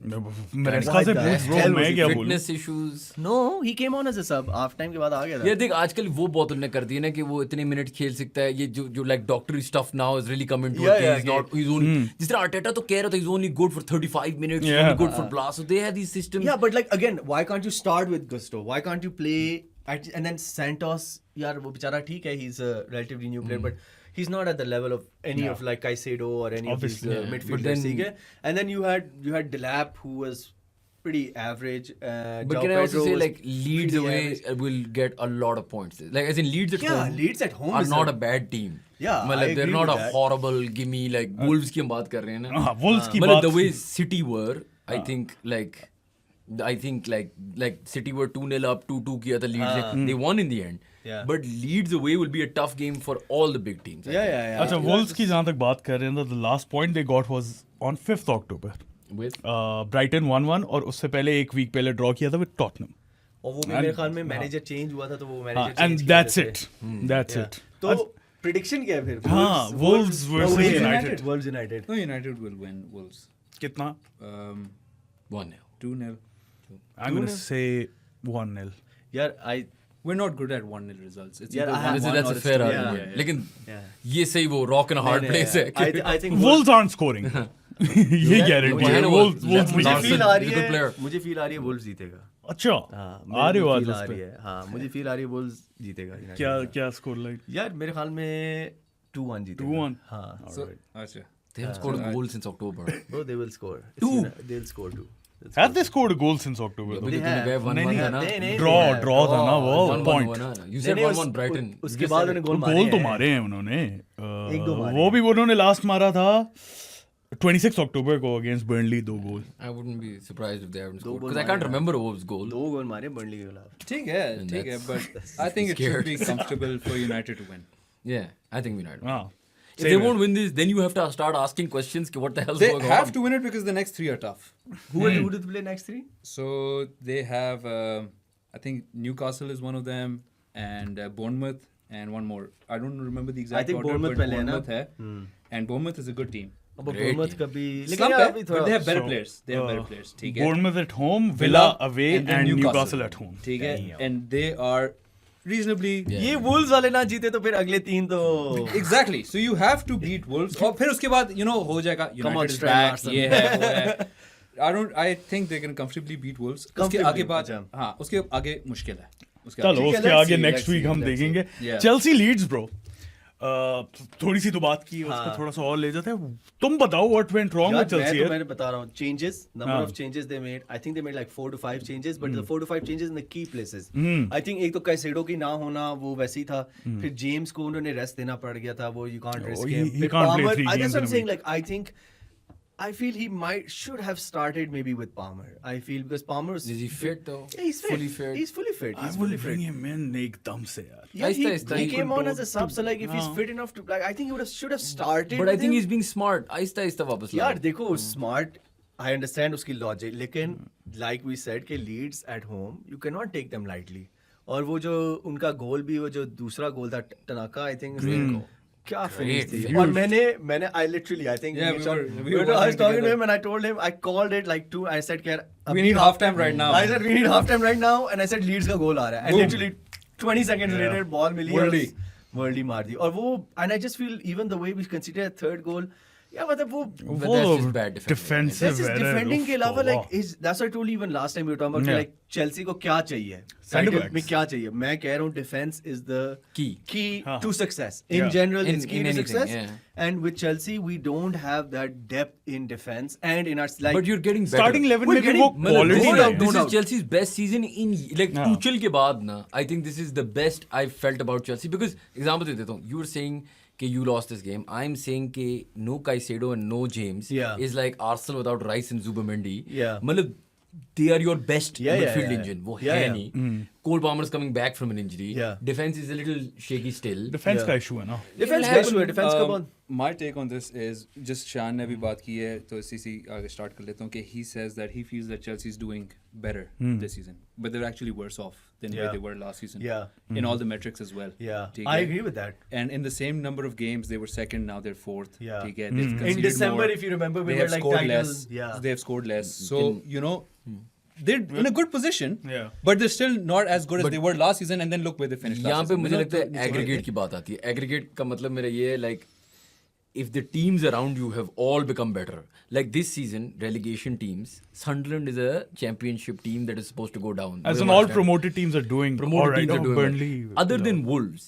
हैं मरेस्का से Why the पूछ bro hell मैं was he क्या बोलूं fitness issues. No, he came on as a sub. Half time के बाद आ गया था. ये देख आजकल वो बहुत उन्होंने कर दी है ना कि वो इतने मिनट खेल सकता है, ये जो लाइक डॉक्टरी stuff now is really coming to Yeah, it, yeah, is not is only जिस तरह आर्टेटा तो कह रहा था is only good for 35 minutes, Yeah. Only good for blast, so they have these systems. Yeah, but like again, why can't you start with Gusto? Why can't you play and then Santos? यार वो बेचारा ठीक है, he's a relatively new player, but he's not at the level of any of like Caicedo or any Obviously, of these yeah. But midfielders. then- ठीक है? And then you had Delap who was pretty average. But João can I also Pedro say was like Leeds pretty away average. will get a lot of points. Like as in Leeds at Yeah, home. Leeds at home are is not a- a bad team. Yeah, I मतलब they're agree not with a that. horrible gimme like Wolves की हम बात कर रहे हैं ना. हाँ Wolves की मतलब बात the way City were, I think like City were 2-0 up, 2-2 किया था Leeds ने. They won in the end. Yeah. But Leeds away will be a tough game for all the big teams. I Yeah, think. yeah, yeah. अच्छा वुल्स की जहाँ तक बात कर रहे हैं the last point they got was on 5th October With Brighton 1-1 और उससे पहले एक वीक पहले ड्रॉ किया था विद टॉटनहम और वो भी मेरे ख्याल में मैनेजर चेंज हुआ था तो वो मैनेजर एंड दैट्स इट तो प्रिडिक्शन क्या है फिर? हाँ Wolves versus Wolves United Wolves United. No, United will win Wolves. कितना 1-0. 2-0. आई एम गोना से 1-0 यार We're not good at 1-0 results. It's Yeah, either I have 1-1 That's or a it's fair 2-0. argument. Yeah, yeah. लेकिन Yeah. ये सही वो rock and a hard place है. I think Wolves aren't scoring ये guarantee है Wolves Larson- मुझे Larson feel आ is a रही good player. है मुझे फील आ रही है वुल्स जीतेगा. अच्छा हाँ, आ रहे हो आज फील उस आ रही पे है. हाँ, मुझे फील आ रही है वुल्स जीतेगा. United क्या का. क्या स्कोर लाइन यार मेरे ख्याल में 2-1 जीतेगा. 2-1. हाँ. So, अच्छा. They haven't scored a goal since October. Bro, they will score. They'll score 2. Have they scored a goal since अक्टूबर अभी They तो तूने have. गए 1-1 था ना. ड्रॉ था ना वो 1-1 पॉइंट हुआ ना. You said 1-1 Brighton. उसके बाद उन्हें गोल मारे गोल तो हैं. मारे हैं उन्होंने एक दो मारे वो भी उन्होंने लास्ट मारा था 26 अक्टूबर को against Burnley 2 goal I wouldn't be surprised if they haven't scored goal because I can't मारे remember Wolves' goal. 2 गोल मारे बर्नली के खिलाफ. ठीक है, but I think it should be comfortable for United to win. Yeah, I think United. हाँ If they won't win this, then you have to start asking questions. What the hell's They going have on? to win it because the next 3 are tough. Who do they play next 3? So they have, I think Newcastle is one of them, and Bournemouth, and one more. I don't remember the exact I think order, Bournemouth but पहले है ना? Bournemouth है, and Bournemouth is a good team. अब Great Bournemouth team. का भी Slump यार है, अभी but थोड़ा they have better So, players. They have better players. ठीक है. बोर्नमouth at home Villa away and then and Newcastle at home ठीक है, and they are reasonably. ये वुल्स वाले ना जीते तो फिर अगले 3 तो Exactly. So you have to beat Wolves. और फिर उसके बाद हो जाएगा. Come on, United is Trent back. Arsenal. ये है, वो है. I think they can comfortably beat Wolves. उसके Comfortably, आगे बाद अच्छा. हाँ उसके आगे मुश्किल है. उसके चलो ठीक है, उसके let's आगे see, next let's week see, हम let's देखेंगे Yeah. चेल्सी लीड्स ब्रो थोड़ी सी तो बात की है, उसका थोड़ा सा और ले जाते हैं तुम बताओ व्हाट वेंट रॉन्ग यार विद चेल्सी मैं बता रहा हूँ changes number हाँ. of changes they made I think they made like 4 to 5 changes but the 4 to 5 changes in the key places I think एक तो कैसेडो की ना होना वो वैसे ही था फिर जेम्स को उन्होंने रेस्ट देना पड़ गया था वो you can't risk he- him he फिर can't play Palmer 3 that's games what in I'm a saying week. like I think I feel he should have started maybe with Palmer I feel because Palmer's Is he fit though? Yeah, he's fit. Fully fit. He's fully fit. I He's will fully bring fit. him in एकदम से यार Yeah, he, Aista, he he came on as a controlled sub, so like if he's हाँ. fit enough to like, I think he should have started. But I with think him. he's being smart. Aahista Aahista वापस ला. यार देखो smart. I understand उसकी logic, लेकिन like we said कि Leeds at home, you cannot take them lightly. और वो जो उनका गोल भी वो जो दूसरा गोल था टनाका I think क्या finish थी finish. और मैंने I literally I think Yeah, I we were was watching talking to together. him and I told him I called it like 2 I said कि We need halftime right now. I said we need halftime right now and I said Leeds का गोल आ रहा है and Boom. literally 20 seconds later ball milli Worldly. वर्ल्डी मार दी और वो and I just feel even the way we consider a third goal या मतलब वो But that's just bad defending. Defensive that's just defending के अलावा like is that's what I told you even last time we were talking about Yeah. like Chelsea को क्या चाहिए Center Title backs. में क्या चाहिए मैं कह रहा हूँ defense is the Key. key हाँ. to success in Yeah. general In- it's key in to anything, success yeah. And with Chelsea, we don't have that depth in defense and in our like. But you're getting better. Starting 11 We're में भी getting- वो मतलब quality no है. doubt, This no is Chelsea's best season in like हाँ. Tuchel के बाद ना. I think this is the best I've felt about Chelsea because example दे देता हूँ. You were saying कि you lost this game. I'm saying कि no Caicedo and no James Yeah. is like Arsenal without Rice and Zubimendi. Yeah. मतलब they are your best Yeah, yeah, midfield yeah, engine. वो yeah, है yeah. नहीं. Cole Palmer's coming back from an injury. Yeah. Defense is a little shaky still. Defense Yeah. का issue है ना. defense It'll का happen. issue है, defense का बहुत. My take on this is just Shan ने भी बात की है तो इसी आगे start कर लेता हूँ कि he says that he feels that Chelsea is doing better this season, but they're actually worse off than where Yeah. they were last season. Yeah. In all the metrics as well. Yeah, ठीक I है? agree with that. And in the same number of games, they were second. Now they're fourth. Yeah. ठीक है? They've In conceded December, more. if you remember, we they were have like scored title. less. Yeah. They have scored less. So you know, they're in a good position. Yeah. But they're still not as good as they were last season. And then look where they finished. यहाँ last पे season. मुझे You know, लगता है तो- aggregate की बात आती है. एग्रीगेट का मतलब मेरा ये है like if the teams around you have all become better. Like this season, relegation teams, Sunderland is a championship team that is supposed to go down. As You in all understand? promoted teams are doing Promoted all right. teams are doing Burnley. well. Other than Wolves,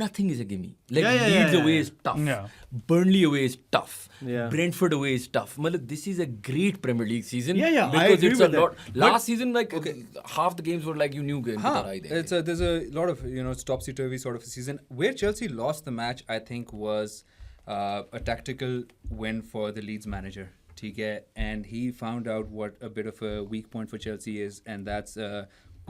nothing is a gimme. Like Yeah, yeah, Leeds yeah, away yeah. is tough. Yeah. Burnley away is tough. Yeah. Brentford away is tough. Malab, this is a great Premier League season. Yeah, yeah, I because agree it's with a that. lot. Last season, like half the games were like you knew game. Huh. There's a lot of it's topsy-turvy sort of a season. Where Chelsea lost the match, I think, was a tactical win for the Leeds manager. ठीक है? And he found out what a bit of a weak point for Chelsea is, and that's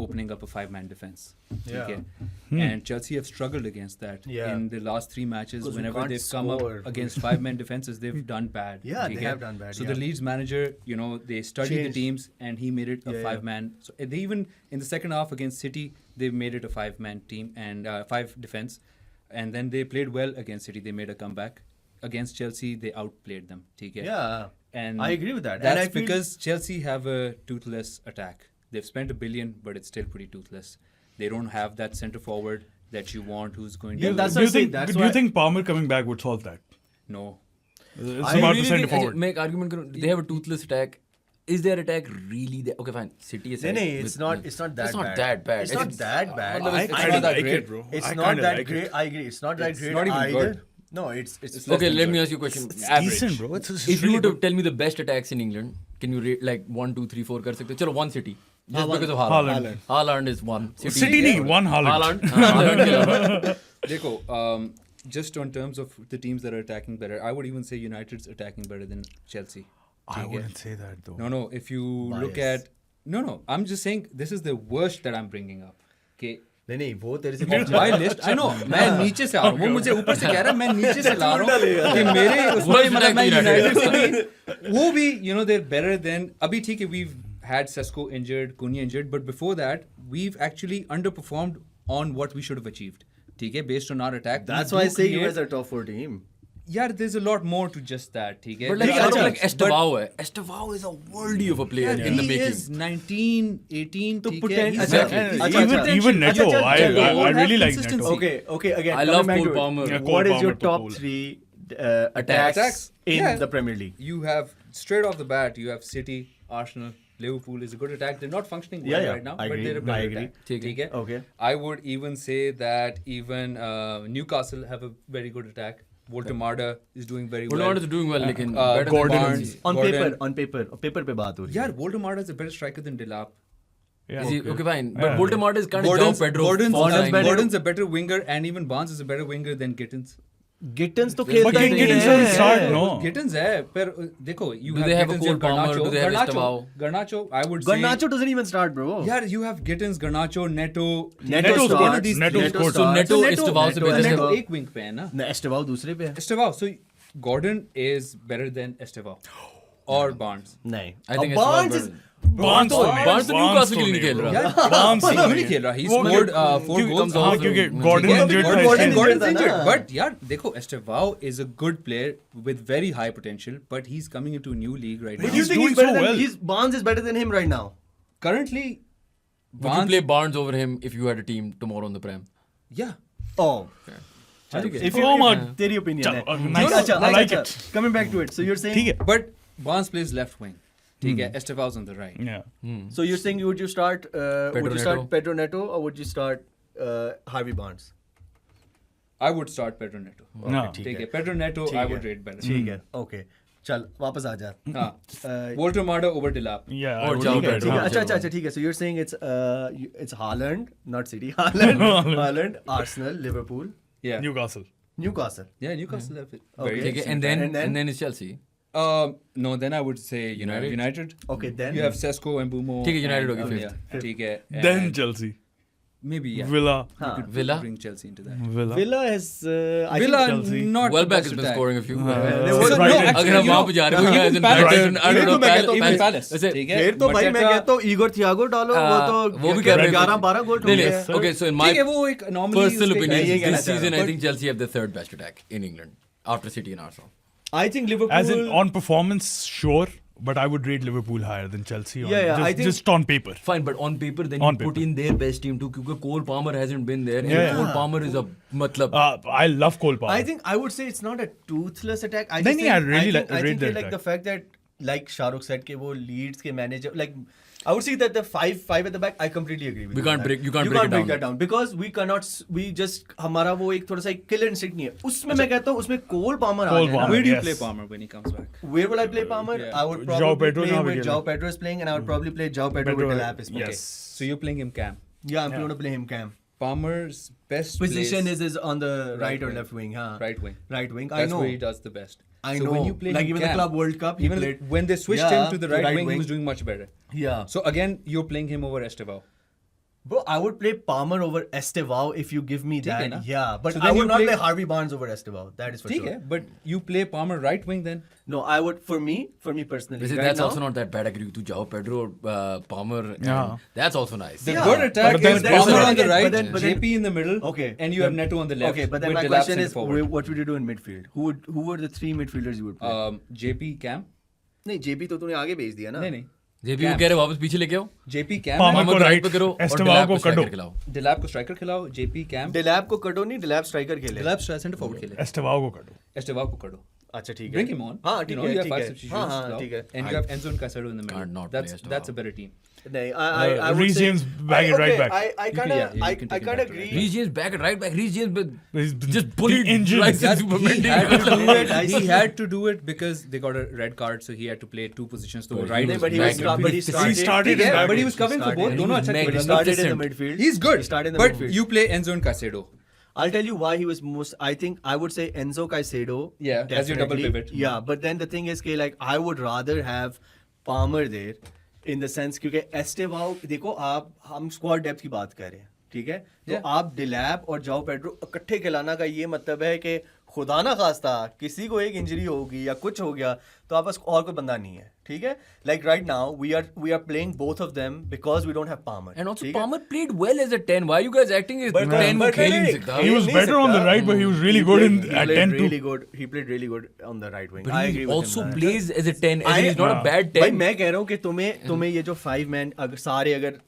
opening up a 5-man defense. Yeah. ठीक है? And Chelsea have struggled against that Yeah. in the last 3 matches. 'Cause we Whenever can't they've come score. up against 5-man defenses, they've done bad. Yeah, ठीक they है? have done bad, So the yeah. Leeds manager, they studied Changed. the teams, and he made it a Yeah, yeah. 5-man. So they even in the second half against City, they made it a 5-man team and 5 defense, and then they played well against City. They made a comeback. Against Chelsea, they outplayed them. ठीक है? Yeah. And I agree with that. And That's I feel- because Chelsea have a toothless attack. They've spent $1 billion, but it's still pretty toothless. They don't have that centre forward that you want, who's going Yeah, to. that's Do what you I say, think? that's Do why- you think Palmer coming back would solve that? No. It's I about really the centre think, forward. मैं एक argument करूँ, they have a toothless attack. Is their attack really that? Okay, fine. City aside. No, with- it's not that It's not bad. that bad. It's not that bad. मतलब I it's kinda not that like great. it, bro. It's I not kinda that like great. it. I agree. It's not that It's great not even either. good. No, it's less Okay, than let me good. ask you a question. It's Average. decent, bro. It's If you really were to good. tell me the best attacks in England, can you rate like 1, 2, 3, 4 कर सकते हो? चलो one city. Just Haaland. because of Haaland. Haaland. Haaland is one. City नहीं, one Haaland. Haaland के अलावा. Dekho, just on terms of the teams that are attacking better, I would even say United's attacking better than Chelsea. I wouldn't say that though. No, if you look Bias. at... No, I'm just saying this is the worst that I'm bringing up. Okay. नहीं वो तेरे से Of my list, I know, मैं नीचे से आ रहा हूँ. वो मुझे ऊपर से कह रहा है, मैं नीचे से ला रहा हूँ कि मेरे उसमें Worst मतलब मैं than United से भी वो भी they're better than अभी ठीक है, we've had Sesko injured, Cunha injured, but before that we've actually underperformed on what we should have achieved. ठीक है, based on our attack. That's We why I do say you create- guys are top 4 team. Yeah, there's a lot more to just that. ठीक है. But like, Yeah, also अच्छा, like Estevao है. Estevao is a worldie of a player Yeah, in the he making. is 19, 18. तो ठीक है, potent- he's अच्छा, a- अच्छा, even अच्छा, even अच्छा, Neto, अच्छा, I अच्छा, I really like consistency. Neto. Okay, again. I coming love back Cole to it. Palmer. Yeah, Cole What is Palmer your to top Cole. 3 attacks Attacks? in Yeah. the Premier League? You have straight off the bat, you have City, Arsenal, Liverpool is a good attack. They're not functioning well Yeah, right now, I but agree. they're a better I agree. attack. ठीक है. ठीक है? Okay. I would even say that even Newcastle have a very good attack. Voltemada is doing very well. Voltemada is doing well, लेकिन Uh, better Gordon than Barnes. Chelsea. On Gordon. paper पे बात हो रही है. Yeah, Voltemada is a better striker than Delap. Yeah. Is he- okay, fine. But Yeah. Voltemada is kind of João Pedro. Gordon's a better winger, and even Barnes is a better winger than Gittins. Gittins तो But खेलता ही नहीं Gittins है. doesn't start, no. Gittins है, पर देखो, you Do have they have a Gittins Cole and Palmer? Garnacho. Do they have Estevao? Garnacho, I would say. Garnacho doesn't even start, bro. Yeah, you have Gittins, Garnacho, Neto. Neto All of starts. these Neto three. scored. So Neto Estevao से Neto- better है. Neto एक wing पे है ना. न Estevao दूसरे पे है. Estevao, so Gordon is better than Estevao or Barnes. नहीं. I think Barnes Estevao is better. Barnes तो नहीं, Barnes तो Newcastle के लिए नहीं, नहीं खेल bro. रहा. यार Barnes क्यों तो नहीं खेल रहा? He वो scored क्यों- 4 क्यों- goals. हाँ, क्योंकि Gordon Gordon injured था Gordon इसलिए. injured Gordon's था injured, ना. but यार देखो, Estevao is a good player with very high potential, but he's coming into a new league right But now. do you think doing he's better so than well. Barnes is better than him right now? Currently, Would you play Barnes over him if you had a team tomorrow on the Prem? yeah. Oh. If you Oh, man. तेरी opinion चलो, है. nice. अच्छा, I like अच्छा, it. Coming back to it. So you're saying ठीक है. But Barnes plays left wing. ठीक है, Estevao's on the right. Yeah. So you're saying would you start Pedro would you start Neto. Pedro Neto or would you start Harvey Barnes? I would start Pedro Neto. No. ठीक है, Pedro Neto I would rate better. ठीक है, okay. चल वापस आ जा. हाँ, Walter Mada over Delap. Yeah, I और would Joao look at Pedro. it. ठीक है, अच्छा ठीक है. So you're saying it's Haaland, not City. Haaland, Arsenal, Liverpool, Yeah. Newcastle. Newcastle. Yeah, Newcastle have it. Okay. Very ठीक है, decent. and then it's Chelsea. No, then I would say United. Okay, then You have Sesko and Mbumo. ठीक है, United and- होगी yeah, fifth. ठीक है. Then and Chelsea. maybe yeah. Villa. You could Villa? bring Chelsea into that. Villa. Villa has I Villa think Chelsea. not Welbeck the has best been attack. scoring a few. So Brighton. अगर हम वहाँ पे जा रहे हैं, Even Palace. Brighton, I don't know, मैं कहता हूँ, Even Palace. Palace. वैसे- ठीक है. फिर तो भाई मैं Mateta- कहता हूँ ईगोर थियागो डालो वो तो वो भी कह रहे हैं 11-12 गोल नहीं, ठोके नहीं, हैं. okay, so in my ठीक है, वो एक anomaly personal उसके- opinion, ये कहना this चाह रहा season हूँ. I think Chelsea have the third best attack in England after City and Arsenal. I think Liverpool As in on performance, sure, but I would rate Liverpool higher than Chelsea. On, Yeah, I just, think- just on paper. Fine, but on paper, then On you put paper. in their best team too, because Cole Palmer hasn't been there. And Yeah. Cole Palmer is a matlab. I love Cole Palmer. I think I would say it's not a toothless attack. I नहीं, just नहीं, I think, really I think, like- I rate think the like attack. the fact that like Shahrukh said कि वो Leeds के manager like I would say that the five at the back I completely agree with We you can't on break- that. you can't you break can't it break down. that down because we cannot we just हमारा वो एक थोड़ा सा kill instinct नहीं है उसमें मैं कहता हूँ उसमें Cole Palmer आ Cole जाए ना. Palmer. Where do you Yes. play Palmer when he comes back? Where will I play Palmer? Yeah. I would Joao probably Pedro play now with again. Joao Pedro is playing and I would probably play Joao Pedro with Delap is playing. Yes. So you're playing him Cam. Yeah, I'm going to play him Cam. Palmer's best Position place, is on the right or wing. left wing. हाँ. right wing. Right wing. That's I know. where he does the best. I so know. when you play Like him even the Cam, Club World Cup, he even played. when they switched Yeah, him to the right wing, he was doing much better. Yeah. So again, you're playing him over Estevao. Bro, I would play Palmer over Estevao if you give me ठीक है that. ना? Yeah, but So I then would you not play- play Harvey Barnes over Estevao. That is for ठीक sure. है, but you play Palmer right wing then. No, I would for me personally. Wait, right that's now, also not that bad. I agree with you, Joao Pedro, Palmer. and Yeah. That's also nice. The Yeah. good attack But then- is but then Palmer on the again- right, but then- JP in the middle, Okay. and you have Neto on the left. Okay, but then with my Delap question centre is, forward. what would you do in midfield? Who were the three midfielders you would play? JP Cam. नहीं, JP तो तूने आगे भेज दिया ना. नहीं. JP को कह रहे वापस पीछे लेके आओ. JP Cam. Palmer Palmer को को right, right पे करो और Estevao Delap को को striker करो. खिलाओ. Delap को striker खिलाओ, JP Cam. Delap को कटो नहीं, Delap striker खेले. Delap centre forward खेले. Estevao को करो. Estevao को करो. अच्छा ठीक है. Bring him on. हाँ You ठीक know, है you have ठीक five है. substitutions हाँ now, हाँ ठीक है. and you have Enzo and Casado in the middle. Can't not play That's Estevao. a better team. नहीं, I would Reece say. James bang it right okay, back. I You can- kind yeah, of you I can take him kind back of to agree. right. Reece James back at right back. Reece James He's been just bullied injured. Rice That- Super he Mendy. had to do it. I He see. had to do it because they got a red card, so he had to play two positions. So But right, he नहीं, was but he was back. but he started. He started ठीक in है, that but he way. was covering for both. Started. दोनों He was अच्छा mag- खेले. He started in the magnificent. midfield. He's good. He started in the but midfield. you play Enzo and Casado. I'll tell you why he was most. I think I would say Enzo Caicedo. Yeah, as your double definitely. pivot. Yeah, but then the thing is, कि like I would rather have Palmer there, in the sense क्योंकि Estevao देखो आप हम squad depth की बात कर रहे हैं, ठीक है? तो Yeah. आप Delap और Joao Pedro इकट्ठे खिलाना का ये मतलब है कि खुदा ना खास्ता किसी को एक इंजरी होगी या कुछ हो गया तो आप पास और कोई बंदा नहीं है, ठीक है? Like right now we are playing both of them because we don't have Palmer. And also ठीक है? Palmer played well as a 10. Why are you guys acting as But- 10 but- खेल ही नहीं but- सकता? He was नहीं better on the सकता. right, but he was really He good played- in he at played 10 really too. good. He played really good on the right wing. But I he agree with also him. plays as a 10. As in he's not a I- bad भाई 10. मैं कह रहा हूँ कि तुम्हें ये जो 5 man अगर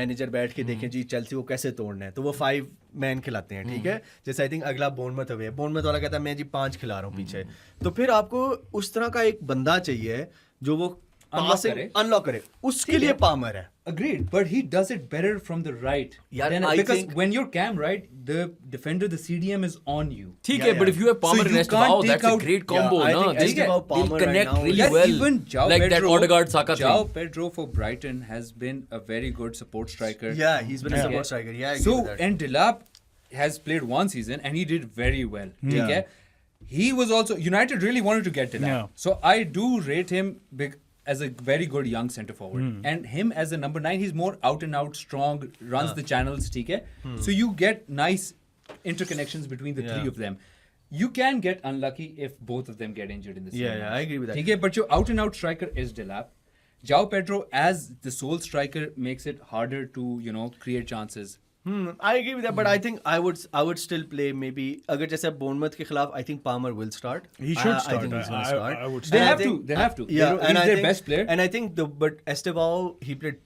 मैनेजर बैठ के देखें जी चेल्सी को कैसे तोड़ना है तो वो 5 मैन खिलाते हैं, ठीक है? जैसे आई थिंक अगला बोर्नमथ हुए, बोर्नमथ वाला कहता है मैं जी 5 खिला रहा हूँ पीछे, तो फिर आपको उस तरह का एक बंदा चाहिए जो वो अनलॉक करे, उसके लिए पामर है. Agreed, but he does it better from the right. Yeah, Then- I because think- when you're Cam right, the defender, the CDM is on you. ठीक Yeah, है, but yeah. if you have Palmer So and you Estevao, can't take that's a out- great combo, I no? think They'll Estevao, Palmer they'll right connect now- really Yeah, well. even Joao like Pedro, that Odegaard Saka Joao thing. Pedro for Brighton has been a very good support striker. Yeah, he's been a Yeah. support striker. Yeah, I agree So with that. and Delap has played one season and he did very well. Yeah. Okay? He was also United really wanted to get Delap. Yeah. So I do rate him as a very good young centre forward. And him as a number 9, he's more out and out strong, runs the channels, okay? So you get nice interconnections between the three Yeah. of them. You can get unlucky if both of them get injured in the same Yeah, match. I agree with that. Okay, but your out and out striker is Delap. Joao Pedro as the sole striker makes it harder to, create chances. I agree with that, but I think I would still play maybe अगर जैसे Bournemouth के खिलाफ I think Palmer will start. He should I start. think he's going I- to start. I would They And I have to. think- They have to. Yeah, He's and I their think, best player. And I think but Estevao he played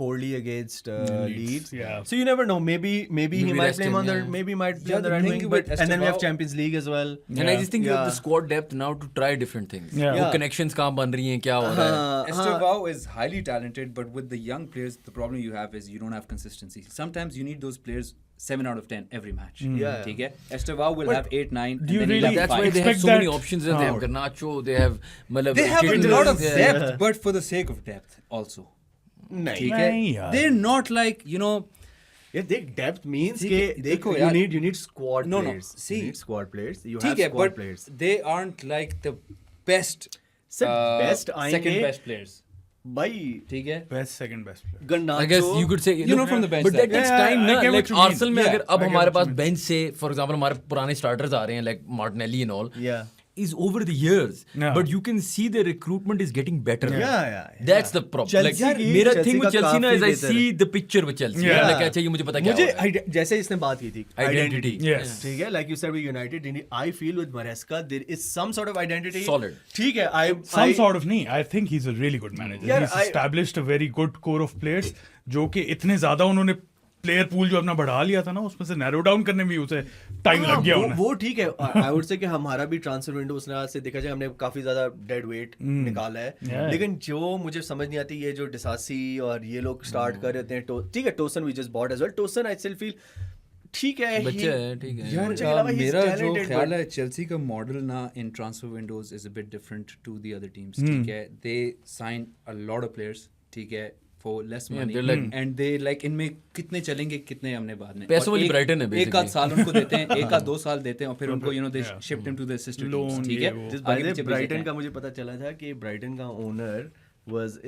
poorly against Leeds. yeah. So you never know. Maybe he Maybe might rest play him him, on the yeah. maybe might play Yeah, on the the right thing wing, with but and then we have Estevao- Champions League as well. And I just think you have the Yeah. squad depth now to try different things. Yeah. वो Yeah. connections कहाँ बन रही हैं क्या हो रहा है? Estevao is highly talented, but with the young players, the problem you have is you don't have consistency. Sometimes you need those players 7 out of 10 every match. Yeah. ठीक है? Estevao will But have 8, 9. do you and then he'll really- have That's five. why they have expect so many that- options. They have Garnacho, they have मतलब They have a Kittles, lot of yeah. depth, but for the sake of depth also. नहीं. ठीक नहीं है? यार. They're not like, you know, Yeah, depth means ठीक है, कि देखो you यार. need squad No, no, players. see. You need squad players. You have ठीक है, squad but players. they aren't like the best Sir, best आएंगे. second best players. भाई ठीक है? Best, second best player. Garnacho. I guess you could say You know from the bench but that that- takes Yeah, time I ना get what like you mean. Arsenal में Yeah, अगर अब I get हमारे what pass you mean. Bench से for example हमारे पुराने starters आ रहे हैं like Martinelli and all Yeah. is over the years Yeah. but you can see the recruitment is getting better Yeah. that's the problem Chelsea like की- मेरा Chelsea thing with का Chelsea ना is I काफी see the picture with Chelsea Yeah. like अच्छा ये मुझे पता क्या मुझे हो रहा है. जैसे इसने बात की थी Identity. Yes. ठीक है, like you said with United, I feel with Maresca there is some sort of identity. Solid. ठीक है, Some sort of नहीं. I think he's a really good manager. Yeah, He's established a very good core of players जो कि इतने ज़्यादा उन्होंने player pool जो अपना बढ़ा लिया था ना उसमें से नैरो डाउन करने में भी उसे टाइम लग गया उन्हें. वो ठीक है. आई वुड से कि हमारा भी ट्रांसफर विंडो उस लिहाज से देखा जाए हमने काफी ज्यादा डेड वेट निकाला है. Yeah. लेकिन जो मुझे समझ नहीं आती ये जो डिसासी और ये लोग स्टार्ट कर रहे हैं ठीक है, Tosin we just bought as well. Tosin I still feel ठीक है. बच्चा है ठीक है यार मुझे लगा he's मेरा जो talented, ख्याल but- है चेल्सी का मॉडल ना in transfer windows is a bit different to the other teams ठीक है they sign a lot of players ठीक है for less money they're like- and they like इनमें कितने चलेंगे कितने हमने बाद में पैसों और वाली एक- Brighton है एक आध basically. साल उनको देते हैं एक आध 2 साल देते हैं और फिर उनको you know they Yeah. Shift him to the sister Loan, teams ठीक ये है वो. Just आगे by the पीछे भेज ब्राइटन देते का हैं. मुझे पता चला था कि ब्राइटन का owner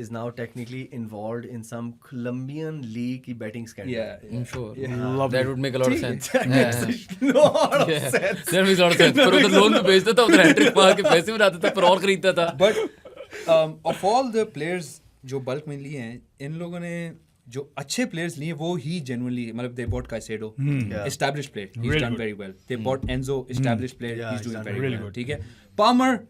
is now technically involved in some Colombian league की betting scandal. Yeah. I'm sure Lovely. that would make a lot of sense That makes a lot of Yeah. sense. That makes a lot of sense पर उधर loan पे भेजता था उधर hat trick मार के पैसे बनाता था पर और खरीदता था but of all the players जो बल्क में लिए हैं इन लोगों ने जो अच्छे प्लेयर्स लिए वो ही जेन्युइनली मतलब they bought Caicedo established player he is Really done good. Very well they bought Enzo established player Yeah, he is he's doing done very really well good. ठीक है Palmer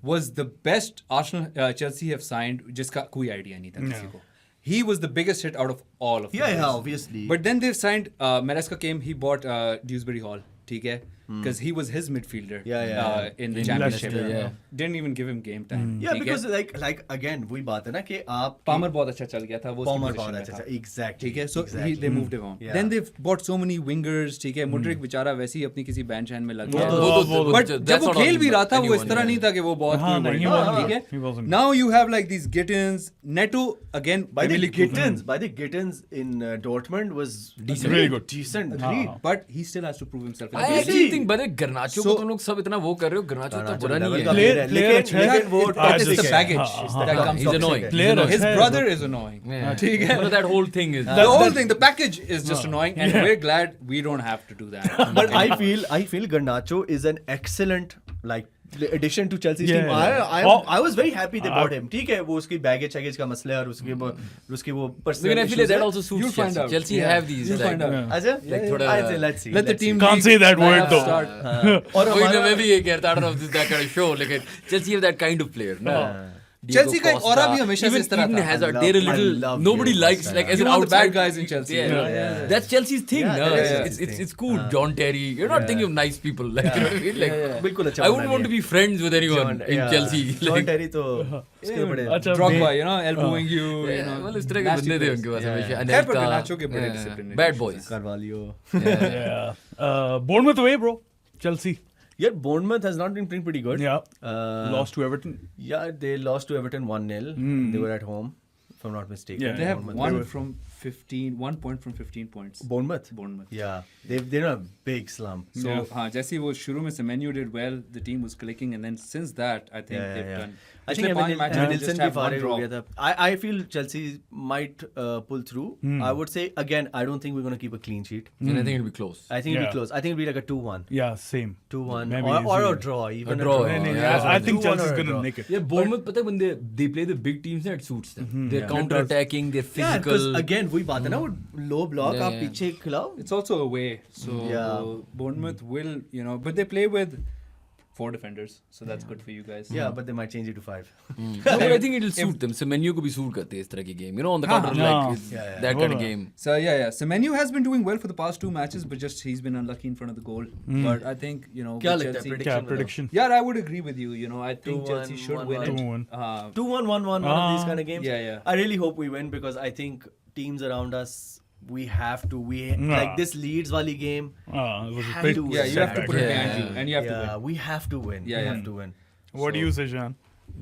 was the best Arsenal Chelsea have signed जिसका कोई idea नहीं था किसी को he was the biggest hit out of all of them Yeah, obviously. but then they've signed Maresca came he bought Dewsbury Hall ठीक है because he was his midfielder Yeah. in the In championship Leicester, yeah. didn't even give him game time Yeah, ठीक है? because like again वही बात है ना कि आप Palmer बहुत अच्छा चल गया था वो उसकी Palmer position बहुत में अच्छा था। था. Exactly. ठीक है so exactly. they moved him on Yeah. then they've bought so many wingers ठीक है मुड्रिक बेचारा वैसे ही अपनी किसी बैंच हैंड में लग वो गया तो- बट जब वो खेल भी रहा था वो इस तरह नहीं था कि वो बहुत हाँ, कोई नहीं, बड़ी he बात, wasn't. ठीक He है wasn't. now you have like these Gittins Neto again by the Emily Gittins in Dortmund was Decent. Really good. decent. हाँ, Really. हाँ. but he still has to prove himself in I the league. actually think by the Garnacho So- को तुम लोग सब इतना वो कर रहे हो Garnacho तो Garnacho बुरा नहीं level है का Player- player है, player लेकिन- अच्छा है। लेकिन वो That is toxic the है. baggage हाँ, that हाँ, comes he's toxic annoying. है. Player his अच्छा है, brother is annoying Yeah. ठीक है मतलब that whole thing is the whole thing the package is just annoying and we're glad we don't have to do that But I feel Garnacho is an excellent like addition to Chelsea's Yeah, team. yeah. I was very happy they bought him. ठीक है वो उसकी baggage का मसला है और उसकी वो personal लेकिन I feel like issues that है. also suits You'll find Chelsea out. Chelsea Yeah. have these You'll like find out. अच्छा? Like थोड़ा- I'd say let's see. let the let's team see. Can't say that word though. start और कोई ना हमारा मैं भी ये कहता I don't know if this is that kind of show लेकिन Chelsea have that kind of player no Chelsea का एक aura भी हमेशा से even इस तरह Eden था. Hazard I they're a love- I little love nobody Diego likes Costa. like as You an want the outside bad guys in Chelsea. yeah. Yeah. That's Chelsea's thing Yeah, no? that is it's Chelsea's it's cool John Terry you're not thinking of nice people like you know what I mean like बिल्कुल अच्छा I wouldn't want to be friends with anyone in Chelsea John like Terry तो उसके बड़े अच्छा Drogba you know elbowing you you yeah, know well इस तरह के nasty बंदे थे players. उनके पास Yeah, हमेशा yeah. खैर, पर Anelka, Garnacho के बड़े yeah, disciplinary bad issues boys Carvalho. Yeah. Bournemouth away, bro. Chelsea. Yeah, Bournemouth has not been playing pretty good. Yeah. Lost. Lost to Everton. Yeah, they lost to Everton 1-0. They were at home, if I'm not mistaken. Yeah, they have Bournemouth. one point from 15 points Bournemouth. Bournemouth Yeah, they're in a big slump. so Yeah. हाँ जैसे वो शुरू में Semenyo did well the team was clicking and then since that I think they've done I think पिछले 5 matches they Nilsson just भी have one फारिग हो draw गया था. I feel Chelsea might pull through. I would say again, I don't think we're going to keep a clean sheet. and I think it'll be close I think it'll Yeah. be close. I think it'll be like a 2-1. Yeah, same. 2-1 Maybe or a easily. draw. Even A draw, draw. नहीं, yeah, I think 2-1 Chelsea's or a gonna draw. make it. yeah Bournemouth पता है when they play the big teams ना it suits them they're Yeah. counter attacking they're Yeah, because physical again वही बात है ना वो low block Yeah, आप yeah. पीछे खिलाओ. it's also away so Yeah. Bournemouth will you know but they play with 4 defenders, so that's good for you guys. Yeah, but they might change it to 5. No, but I think it'll suit them. Semenyo को भी suit करते हैं इस तरह की game. You know, on the counter हाँ. like it's that kind of game. So yeah. Semenyo has been doing well for the past 2 matches, but just he's been unlucky in front of the goal. But I think क्या with लगता है Chelsea- क्या prediction? Yeah, I would agree with you. I think 2-1, Chelsea should win 1-1. it. 2-1, 1-1, one of these kind of games. Yeah. I really hope we win because I think teams around us, we have to. Like this Leeds wali game. It was a have bit to win. Yeah, you have to put it Yeah. behind you, and you have to Yeah, win. we have to win. Yeah, we yeah. have to win. What do you say, Jan?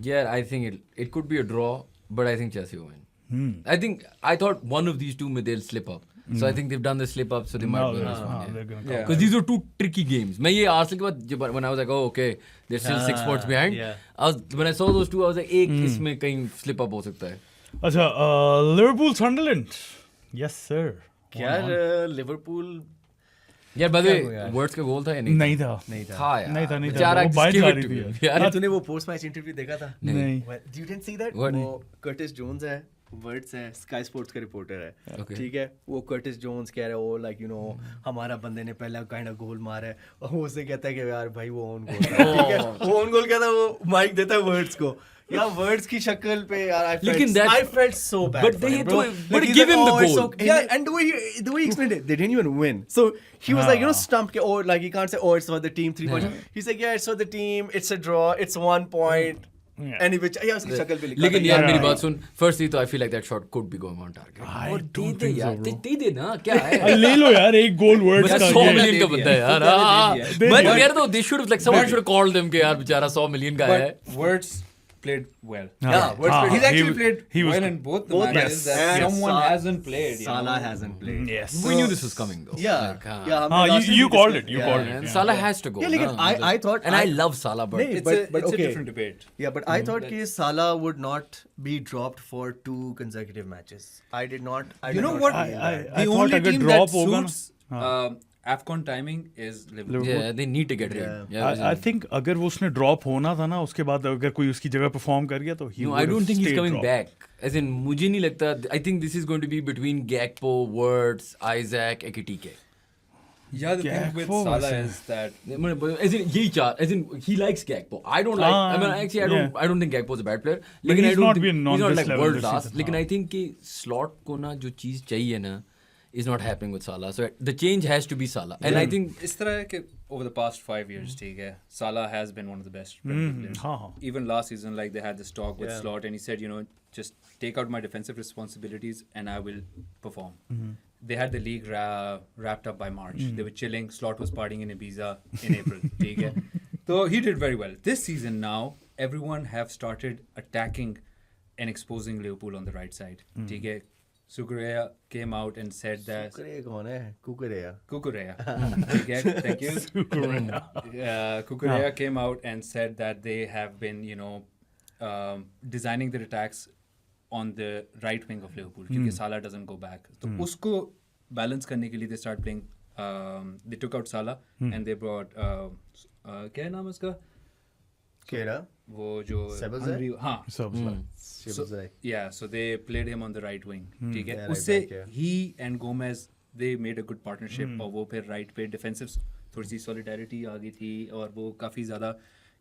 Yeah, I think it could be a draw, but I think Chelsea will win. I thought one of these two they'll slip up. So I think they've done the slip up, so they might win this one. They're gonna Yeah. Because these are two tricky games. मैं ये Arsenal के बाद when I was like, oh okay, they're still 6 points behind. Yeah. When I saw those two, I was like, एक इसमें कहीं slip up हो सकता है. अच्छा, Liverpool Sunderland. Yes, sir. यार लिवरपूल यार by the क्या हुआ way, यार? Words का गोल था या नहीं? नहीं था. था यार. नहीं था. बेचारा वो बाहर give जा it रही to थी him. यार. यार तूने वो पोस्ट मैच इंटरव्यू देखा था? नहीं. You didn't see that? What? वो कर्टिस जोन्स है, वर्ड्स है, स्काई स्पोर्ट्स का रिपोर्टर है. Okay. ठीक है, वो कर्टिस जोन्स कह रहा है, वो लाइक यू नो हमारा बंदे ने पहला काइंड ऑफ गोल मारा है, और वो उससे कहता है कि यार भाई वो ऑन गोल था. ठीक है, वो ऑन गोल कहता है, वो माइक देता है वर्ड्स को. यार वर्ड्स की शक्ल पे यार लेकिन that- I felt so bad But for they him, bro. but Like, he's give like, him the "Oh, it's goal." okay." Yeah, and the way he explained it, they didn't even win. So he was like, stumped, or like he can't say, oh, it's for the team, 3 points. He's like, yeah, it's for the team, it's a draw, it's 1 point. Yeah. And which उसकी शक्ल पे लिखा लेकिन था, यार Yeah. मेरी बात सुन. Firstly, तो I feel like that shot could be going on target. I और don't दे think so, यार, bro. दे दे ना, क्या है? ले लो यार एक गोल वर्ड्स यार का. 100 ये. million का बंदा है यार. दे मैं दिया. यार तो they should have like someone should have called them कि यार बेचारा 100 million का है. But Words played well. Yeah, Words हाँ, played- He's actually he played was well in both the Both matches matches. that And someone Sa- hasn't played. Salah hasn't played. Yes. We knew this was coming though. Yeah, Like, yeah. हाँ, हमने last you week called discussed- it. You yeah. called it. And Yeah. Salah has to go. Yeah, लेकिन ना, I thought- and I love Salah, but नहीं, It's but a okay. different debate. Yeah, but I thought कि Salah would not be dropped for 2 consecutive matches. I did not. I You did know not what? feel that. I The thought only अगर team drop that होगा ना- suits AFCON timing is Liverpool. yeah, they need to get rid. Yeah, I think अगर वो उसने drop होना था ना, उसके बाद अगर कोई उसकी जगह परफॉर्म कर गया तो he No, would I have don't think he's stayed coming dropped. back. As in, मुझे नहीं लगता. I think this is going to be between Gakpo, Wirtz, Isaac, Ekitike. Yeah, the thing with Gakpo Salah was- is that As in, यही चार. As in, he likes Gakpo. I don't like. I mean, actually, I don't think Gakpo is a bad player. लेकिन he's I don't not think been on he's not this like level world this class. season, लेकिन हाँ. I think कि slot को ना जो चीज चाहिए ना is not happening with Salah. So the change has to be Salah. And I think इस तरह है कि over the past 5 years, ठीक है, Salah has been one of the best Premier League players. हाँ. Even last season, like they had this talk with Slot, and he said, just take out my defensive responsibilities and I will perform. They had the league wrapped up by March. They were chilling. Slot was partying in Ibiza in April. ठीक है, so he did very well. This season now, everyone have started attacking and exposing Liverpool on the right side. ठीक है, Cucurella came out and said that कुकरे कौन है? कुकरे. Cucurella. Thank you. Cucurella came out and said that they have been, designing their attacks on the right wing of Liverpool because Salah doesn't go back. So usko balance करने के लिए they start playing. They took out Salah and they brought क्या है नाम उसका? केरा. वो जो Szoboszlai? Hungary, हाँ. Szoboszlai. Yeah, so they played him on the right wing. ठीक है, Yeah, right उससे back, yeah. he and Gomez they made a good partnership और वो फिर right पे defensive थोड़ी सी solidarity आ गई थी और वो काफी ज़्यादा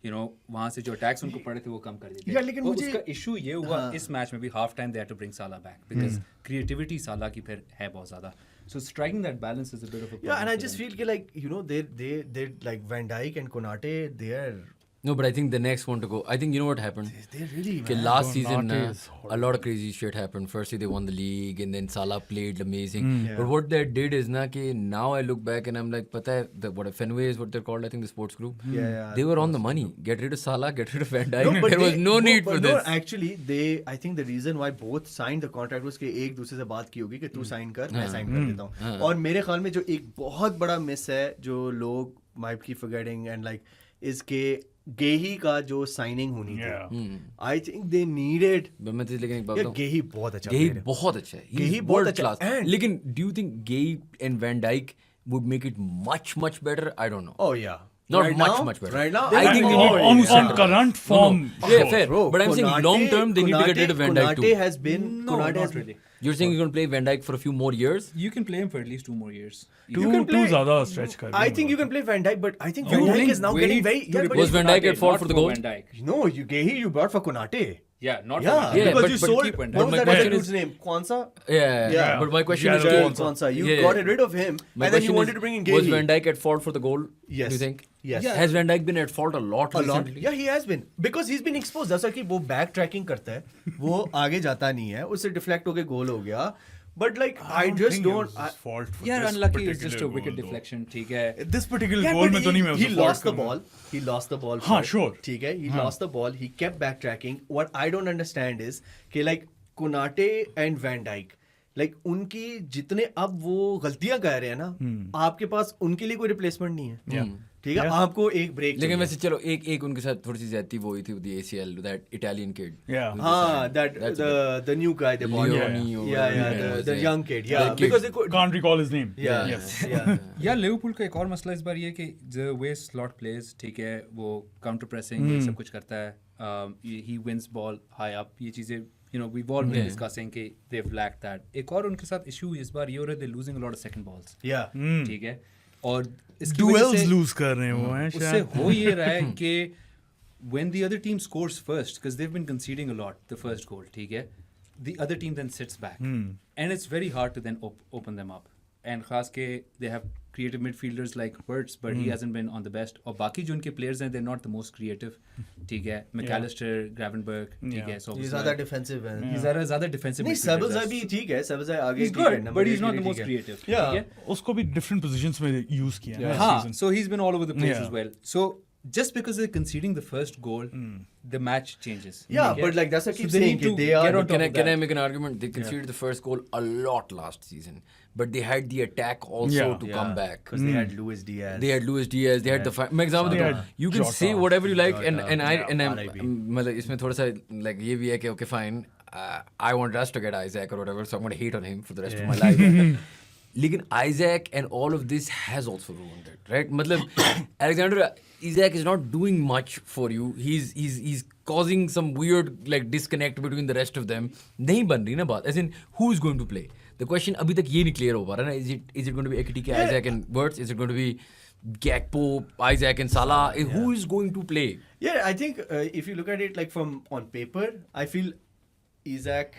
वहाँ से जो attacks उनको पड़े थे वो कम कर दिए यार, लेकिन तो मुझे- उसका issue ये हुआ इस मैच में भी half time they had to bring Salah back because creativity Salah की फिर है बहुत ज़्यादा, so striking that balance is a bit of a problem. Yeah, and I for just them. feel like they like Van Dijk and Konate, they're no, but I think the next one to go. I think you know what happened. really Okay, man. last season, Konate is a lot of crazy shit happened. Firstly, they won the league, and then Salah played amazing. Yeah. But what they did is, now I look back and I'm like, pata hai, what Fenway is what they're called. I think the sports group. Yeah, They were on the money. Get rid of Salah, get rid of Van Dijk. No, but there was they- no need for no, this. Actually, I think the reason why both signed the contract was कि एक दूसरे से बात की होगी कि तू sign कर, मैं साइन कर देता हूँ. और मेरे ख्याल में जो एक बहुत बड़ा मिस है जो लोग might keep forgetting and like is के गेही का जो साइनिंग होनी थी. I think they needed. But मैं तुझे लेकिन एक बात यार बताऊं. गेही बहुत अच्छा Gay player है. बहुत अच्छा है. Gay He's बहुत world अच्छा class. है. And- लेकिन do you think Gay and Van Dijk would make it much better? I don't know. Oh yeah. Not Right much, now- much better. right now, I think they need on center. current form. Yeah, fair. Bro, But I'm saying long term, they need to get rid of Van Dijk Konate too. has been... No, Konate not has really. You're saying you're going to play Van Dijk for a few more years? You can play him for at least 2 more years. You can Too play- ज़्यादा stretch कर I think you can play Van Dijk, but I think You Van Dijk blink is now way getting very... to Yeah, but Was Van Dijk at fault for the goal? Van Dijk. No, you brought for Konate. Yeah, not Yeah, for Van Dijk. Yeah, because but- you but sold... keep Van Dijk. What But was my that other question dude's is- name? Kwanzaa? Yeah. But my question is, Jadon okay, Kwanzaa. You yeah. got rid of him, My and then you question wanted is, to bring in was Gehi. Van Dijk at fault for the goal? Yes. Do you think? Yes. Has Van Dijk been at fault a lot A lot. recently? Yeah, he has been. Because he's been exposed. जैसा कि वो back tracking करता है, वो आगे जाता नहीं है, उससे डिफ्लेक्ट होके गोल हो गया. But like, I just don't... fault for Yeah, this unlucky. It's particular just a goal, wicket though. deflection. ठीक है. This particular Yeah, goal but में तो नहीं मैं he उसे lost fault the करूँगा. ball. He lost the ball. हाँ, first. sure. ठीक है. He lost the ball. He kept backtracking. What I don't understand is कि like Konate and Van Dijk, like उनकी जितने अब वो गलतियां कर रहे हैं ना, आपके पास उनके लिए कोई रिप्लेसमेंट नहीं है. ठीक है. आपको एक ब्रेक. लेकिन वैसे चलो एक उनके साथ थोड़ी सी ज्यादती वो हुई थी with the ACL, that Italian kid. Yeah. हाँ, That's the new guy they bought. Leone or Yeah, whatever the it was, young kid. Yeah, The kid. because they could. Can't recall his name. Yeah, Yes. yeah. या Liverpool का एक और मसला इस बार ये कि the way slot plays, ठीक है, वो काउंटर प्रेसिंग ये सब कुछ करता है. He wins ball high up. ये चीजें, you know, we've all been discussing कि they've lacked that. एक और उनके साथ issue इस बार ये हो रहा है, they're losing a lot of second balls. Yeah. ठीक है. और इसकी वजह Duels से lose कर रहे हैं वो हैं उससे शायद. हो ये रहा है कि when the other team scores first, because they've been conceding a lot, the first goal, ठीक है, the other team then sits back, and it's very hard to then open them up. And खास के they have creative midfielders like Wirtz, but he hasn't been on the best. और बाकी जो उनके players हैं, they're not the most creative. ठीक है, McAllister, Gravenberch, ठीक है, so He's ज़्यादा defensive है. he's ज़्यादा defensive. नहीं, midfielder Sabitzer है. भी ठीक है. Sabitzer आगे He's ठीक है, good, number but 8 he's not के the लिए most ठीक है. creative. Yeah. ठीक है? उसको भी different positions में use किया है. हाँ, so he's been all over the place Yeah. as well. So just because they're conceding the first goal, the match changes. Yeah, Okay? but like that's what I So keep they saying. need to They are. get on top Can I of can I that. make an argument? They conceded the first goal a lot last season, but they had the attack also Yeah. to come back. Because they had Luis Diaz. They had Luis Diaz. They had the. मैं example They देता हूँ. had You can Jota. say whatever you like, and Jota. and I Yeah, and I'm RIP. मतलब इसमें थोड़ा सा like ये भी है कि okay fine, I want us to get Isaac or whatever, so I'm going to hate on him for the rest of my life. लेकिन Isaac and all of this has also ruined it, right? मतलब Alexander Isaac is not doing much for you. He's causing some weird like disconnect between the rest of them. नहीं बन रही ना बात. As in, who is going to play? The question अभी तक ये नहीं clear हो पा रहा ना. Is it going to be Ekitike, Isaac and Wirtz? Is it going to be Gakpo, Isaac and Salah? Who is going to play? Yeah, I think if you look at it like from on paper, I feel Isaac,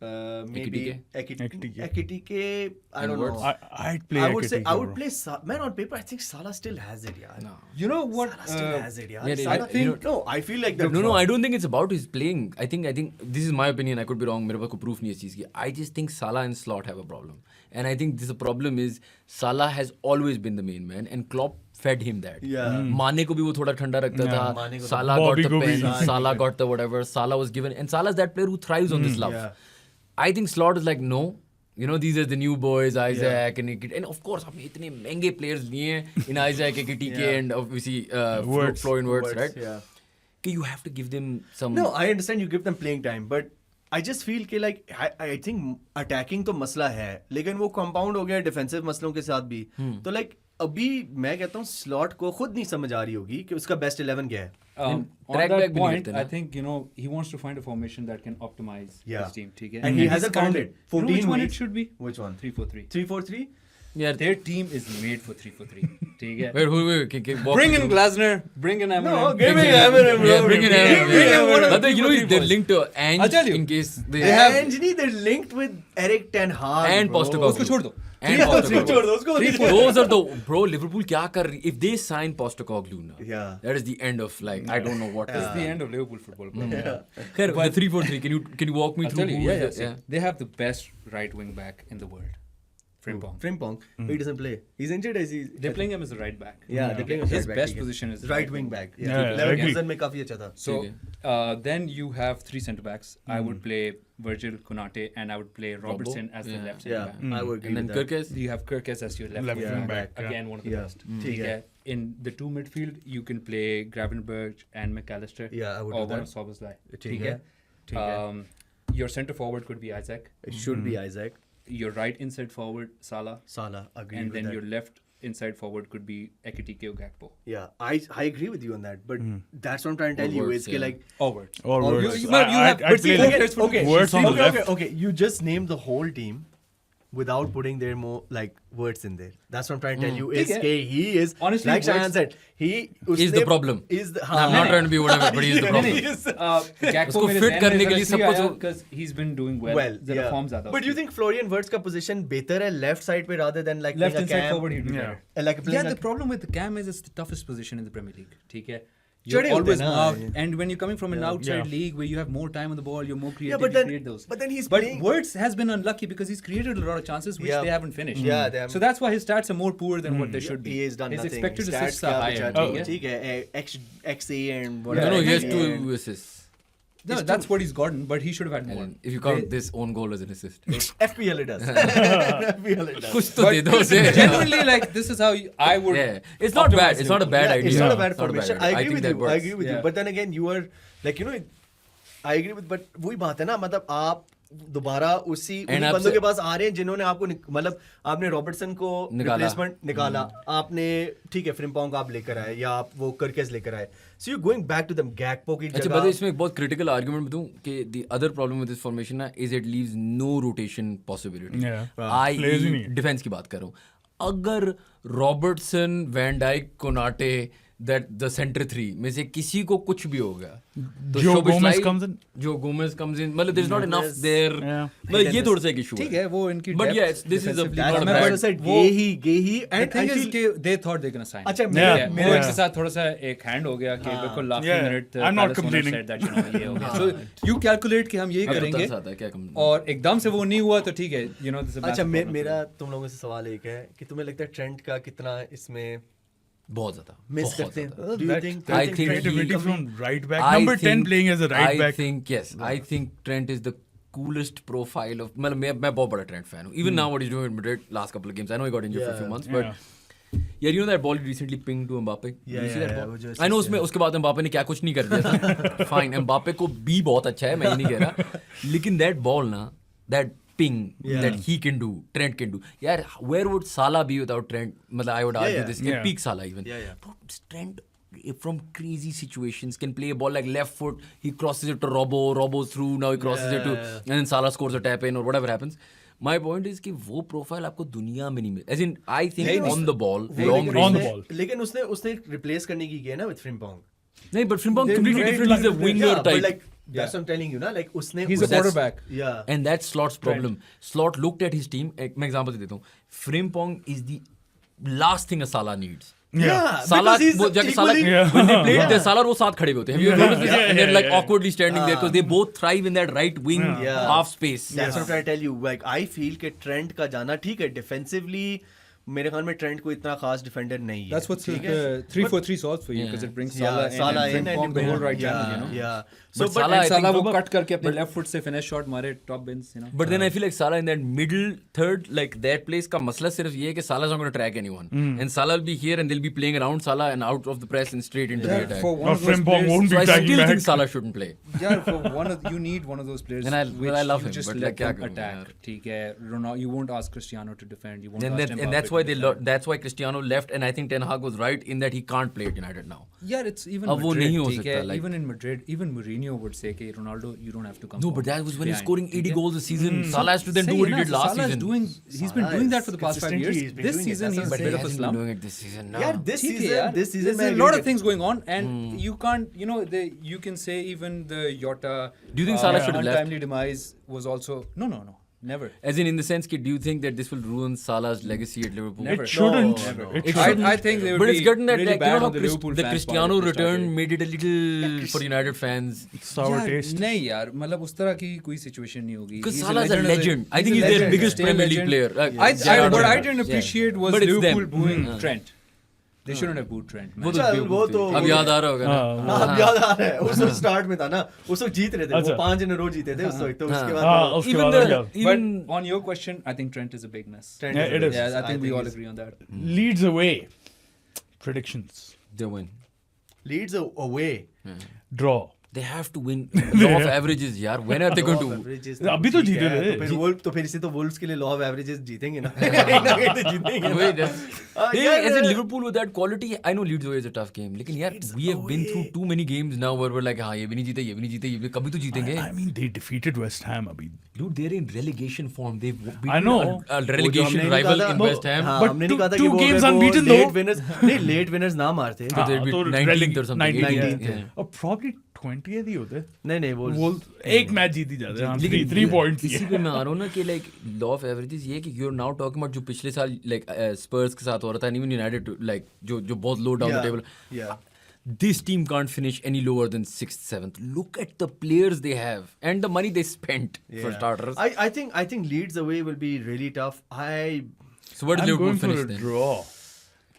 maybe Ekitike. Ekitike, I don't Wirtz. know. I'd play. I would say Ekitike, I would bro. play man on paper. I think Salah still has it, yeah. No. You know what? Salah still has it, yeah. yeah, Salah, you know- no, I feel like that. No, I don't think it's about his playing. I think this is my opinion. I could be wrong. मेरे पास कोई proof नहीं है इस चीज़ की. I just think Salah and Slot have a problem, and I think the problem is Salah has always been the main man, and Klopp fed him that. Yeah. माने को भी वो थोड़ा ठंडा रखता माने को था. तो Salah got Bobby the को भी. pen. Salah got the whatever. Salah was given, and Salah is that player who thrives on this love. Yeah. I think Slot is like no. You know, these are the new boys, Isaac and of course, आपने इतने महंगे players लिए हैं in Isaac, Ekitike, and obviously Wirtz. Florian Wirtz, right? Yeah. कि you have to give them some. No, I understand you give them playing time, but I just feel कि like I think attacking तो मसला है, लेकिन वो compound हो गया defensive मसलों के साथ भी. तो like अभी मैं कहता हूँ slot को खुद नहीं समझ आ रही होगी कि उसका best 11 क्या है. On track that back भी नहीं point, करते ना. I think he wants to find a formation that can optimize Yeah. his team. ठीक है? And he he's hasn't found it. You know 14 which one it weeks. should be? Which one? 3-4-3. 3-4-3? Yeah. Their team is made for 3-4-3. ठीक है? Wait, walk Bring me in through. Glasner. Bring in Eminem. No, give me Eminem, bro. Yeah, bring in Eminem. Bring in Yeah. one of But then, you know, 3-4-3 they're boys. linked to Ange I'll tell you. in case they They have. Anthony, they're linked with Eric Ten Hag. And bro. Postecoglou. उसको छोड़ दो. And Yeah, Postecoglou. छोड़ दो उसको. Those are the bro. Liverpool क्या कर रही? If they sign Postecoglou now, Yeah. that is the end of like I don't know what. It's the end of Liverpool football. Bro. Khair, the 3-4-3. Can you walk me I'll through? tell you. who Yeah, is yeah. it? They have the best right wing back in the world. Frimpong. Frimpong. He doesn't play. He's injured as he's. They're playing him as a right back. Yeah, they're playing His right back, best ठीक है. position is right wing back. Yeah, Yeah, I agree. Leverkusen में काफी अच्छा था. So Okay. then you have 3 centre backs. I would play Virgil, Konate, and I would play Robertson as the Yeah. left centre Yeah, back. I would agree And then with that. Kirkes. You have Kirkes as your left Left wing wing back. back, yeah. Again, one of the Yeah. best. ठीक ठीक है. है. In the 2 midfield, you can play Gravenberch and McAllister. Yeah, I would or do one that. of Szoboszlai. ठीक है. ठीक है. Your centre forward could be Isaac. It should be Isaac. Your right inside forward Salah. Salah, agree And with then that. your left inside forward could be Ekitike or Gakpo. Yeah, I agree with you on that, but that's what I'm trying to tell you Words, is that yeah. like Or words. Or Or words. you- but you have- I'd but see, play look like at- okay, words on the okay, left. okay, you just named the whole team without putting their more like words in there. That's what I'm trying to tell you is ठीक है. that he is Honestly, like Shahan words- said, he Is the problem. Is the I'm not trying to be whatever, but he is the problem. Gakpo उसको मेरे fit ज़हन में करने के लिए इसलिए सब कुछ आया हो- because he's been doing well. well, ज़रा yeah. form ज़्यादा But do you उसकी. think Florian Wirtz का position better है left side पे rather than like left playing a inside cam? forward he'd be Yeah. better? Like playing Yeah, a- the problem with the cam is it's the toughest position in the Premier League. ठीक है. चढ़े You're होते always हैं ना, marked, yeah. and when you're coming from an outside Yeah. league where you have more time on the ball, you're more creative. Yeah, but you then- create those. but then he's But playing- Wirtz has been unlucky because he's created a lot of chances which Yeah. they haven't finished. Yeah, they haven't. So that's why his stats are more poor than what they should be. He has done his nothing. expected Stats assists are क्या higher. बचा ठीक है? ठीक है, XA and No, whatever. no, he has and- 2 assists. No, that's what he's gotten, but he should have had more. And if you count this own goal as an assist. FPL it does. FPL it does. कुछ तो दे दो उसे. Generally, like this is how I would. Yeah, it's not bad. optimize It's not a Liverpool. bad Yeah, idea. It's not a bad It's not formation. idea. I agree think with that you. I works. agree with you. Yeah. But then again, you are like I agree with. But वही बात है ना, मतलब आप दोबारा उन्हीं आप बंदों से- के पास आ रहे हैं जिन्होंने आपको मतलब आपने रॉबर्टसन को निकाला। रिप्लेसमेंट निकाला, आपने ठीक है फ्रिम्पोंग आप लेकर आए या आप वो करकेस लेकर आए, so you going back to the Gakpo की अच्छा, जगह. बस इसमें एक बहुत क्रिटिकल आर्गुमेंट दूं कि the other problem with this formation ना is it leaves no rotation possibility. Yeah. I Players ही नहीं है. डिफेंस की बात कर रहा हूं. अगर Robertson, van Dijk, Konate that the centre 3 में से किसी को कुछ भी हो गया तो Joe Szoboszlai- Gomez comes in. Joe Gomez comes in, मतलब there is not enough there. Yeah. मतलब ये थोड़ा सा एक इशू ठीक है, वो इनकी But depth yes, this is a defensive not That's a my bad- first said वो- गेही The and I thing is feel कि they thought they're gonna sign. अच्छा, him. मेरा- ठीक है, मेरा- वो इसके साथ थोड़ा सा एक हैंड हो गया कि बिल्कुल last Yeah. minute I'm not Palace owner complaining. said that, you know, ये हो गया. So you calculate कि हम यही अब तो करेंगे तरस आता है, क्या कम- और एकदम से वो नहीं हुआ तो ठीक है, you know, this is a अच्छा massive problem. मेरा तुम लोगों से सवाल एक है कि तुम्हें लगता है ट्रेंट का कितना इसमें बहुत ज्यादा मिस बहुत करते ज्यादा. हैं? Do you think? I think Creativity he- from right back. I Number 10 think- playing as a right I back. think yes. I think Trent is the coolest profile of. मतलब मैं बहुत बड़ा Trent fan हूँ. Even now what he's doing at Madrid last couple of games. I know he got injured for a few Yeah. months, but yeah, you know that ball he recently pinged to Mbappe. Did you see that yeah, ball? वो जो I know उसमें उसके बाद Mbappe ने क्या कुछ नहीं कर दिया था. Fine, Mbappe को भी बहुत अच्छा है, मैं ये नहीं कह रहा. लेकिन that ball ना, that ping that he can do, Trent can do. यार, where would Salah be without Trent? मतलब I would argue yeah. this. Yeah. Peak Salah even. Yeah. But Trent from crazy situations can play a ball like left foot. He crosses it to Robo through. Now he crosses it to, and then Salah scores a tap in or whatever happens. My point is कि वो profile आपको दुनिया में नहीं मिले. As in, I think on the ball, long लेकिन on the उसने- ball. लेकिन उसने रिप्लेस करने की किया ना विद फ्रिम्पोंग. नहीं, but Frimpong They completely made different. He's a like- winger Yeah, but type. like that's what I'm telling you ना, like उसने He's a उसने- quarterback. Yeah. And that's Slot's problem. Slot looked at his team. मैं example दे देता हूँ. Frimpong is the last thing a Salah needs. Yeah, Salah, because he's वो जाके Salah, equally- Yeah. when they played, they Salah और वो साथ खड़े होते हैं. Have you noticed this? Yeah, And they're yeah, like yeah. awkwardly standing there because they both thrive in that right wing Yeah. half space. That's what I'm trying to tell you. Like I feel कि Trent का जाना ठीक है, defensively मेरे ख्याल में Trent को इतना खास डिफेंडर नहीं है. That's what ठीक है? 3-4-3 solves for you because it brings Salah in Salah and in Frimpong the whole right channel, you know. Yeah. But So Salah, I think Salah वो from a- cut करके अपने left foot से finish shot मारे top bins, you know. But then I feel like Salah in that middle third, like that place का मसला सिर्फ ये है कि Salah's not going to track anyone. And Salah will be here and they'll be playing around Salah and out of the press and straight into the attack. For Or one of those Frimpong players, won't So be I tagging still back. think Salah shouldn't play. yeah, for you need one of those players. And I which love you him, just but let like क्या them करूँ attack. यार. ठीक है, Ronaldo, you won't ask Cristiano to defend. You won't And, ask that, Mbappe and that's to why defend. that's why Cristiano left, and I think Ten Hag was right in that he can't play at United now. Yeah, it's even अब वो Madrid, नहीं हो ठीक सकता, है, like- even in Madrid, even Mourinho would say कि Ronaldo, you don't have to come. No, forward but that was when he's behind, scoring ठीक 80 है? goals a season. Salah has to then do सही what है he ना, did last Salah is season. he's been doing that for the past 5 consistently years. he's been This doing it, season that's he's what a bit I'm of a He hasn't been slump. doing it this season now. Yeah, this ठीक है season, यार, this season there's में a lot agree of things going on, and you can't, you know, you can say even the Jota. Do you think Salah should have left? untimely demise was also no, never. As in the sense, do you think that this will ruin Salah's legacy at Liverpool? Never. It shouldn't. No. It It shouldn't. I think they would But be it's gotten that, really like, bad you know how on the Liverpool the fans Cristiano part if they return started. made it a little for United fans. Sour यार, taste. नहीं यार, मतलब उस तरह की कोई situation नहीं होगी. Because He's Salah's a legend. I think a he's their legend. biggest Still a Premier League legend. player. Like, What I Yeah. didn't appreciate was But it's Liverpool them. booing Trent. They shouldn't have booed Trent. वो Man. तो चल, बेवकूफ वो थे। तो- अब याद आ रहा होगा हाँ, ना. अब याद आ रहा है उस वक्त स्टार्ट में था ना, उस वक्त जीत रहे थे वो अच्छा। 5 in a row जीते थे उस वक्त, तो उसके बाद हाँ, तो उसके Even बाद the- अब क्या? even But on your question, I think Trent is a big mess. Trent Yeah, it is. Yeah, I think we all he's- agree on that. Leads away. Predictions. they win. Leeds away. Draw. they have to win. Law of averages, yaar. When are they going to? Averages अभी तो ठीक जीते है, थे। तो फिर Wolves तो फिर इसे तो Wolves के लिए लॉ ऑफ एवरेजेस जीतेंगे ना कहीं ना कहीं तो जीतेंगे Wait, ना hey, यार, as in Liverpool with that quality, I know Leeds away is a tough game. लेकिन यार, we have been through too many games now where we're like, हाँ ये भी नहीं जीते, ये भी नहीं जीते, ये भी कभी तो जीतेंगे. I mean, they defeated West Ham अभी. Dude, they're in relegation form. They've beaten I know. a relegation हमने नहीं rival कहा in था- West Ham. हाँ, But हमने नहीं कहा था two कि वो games अगर वो unbeaten late though. winners नहीं late winners ना मारते तो they'll be तो 19th or something. 19th Yeah. और probably 20th ही होते. नहीं नहीं वो एक मैच जीत ही जाते हैं. लेकिन 3 points इसी पे मैं आ रहा हूँ ना कि लाइक लॉ ऑफ एवरेजेस ये है कि you are now talking about जो पिछले साल लाइक स्पर्स के साथ हो रहा था, इवन यूनाइटेड लाइक जो बहुत low down the table. yeah This team can't finish any lower than 6th, 7th. Look at the players they have and the money they spent for starters. I think Leeds away will be really tough. So where do I'm Liverpool going for finish a then? draw.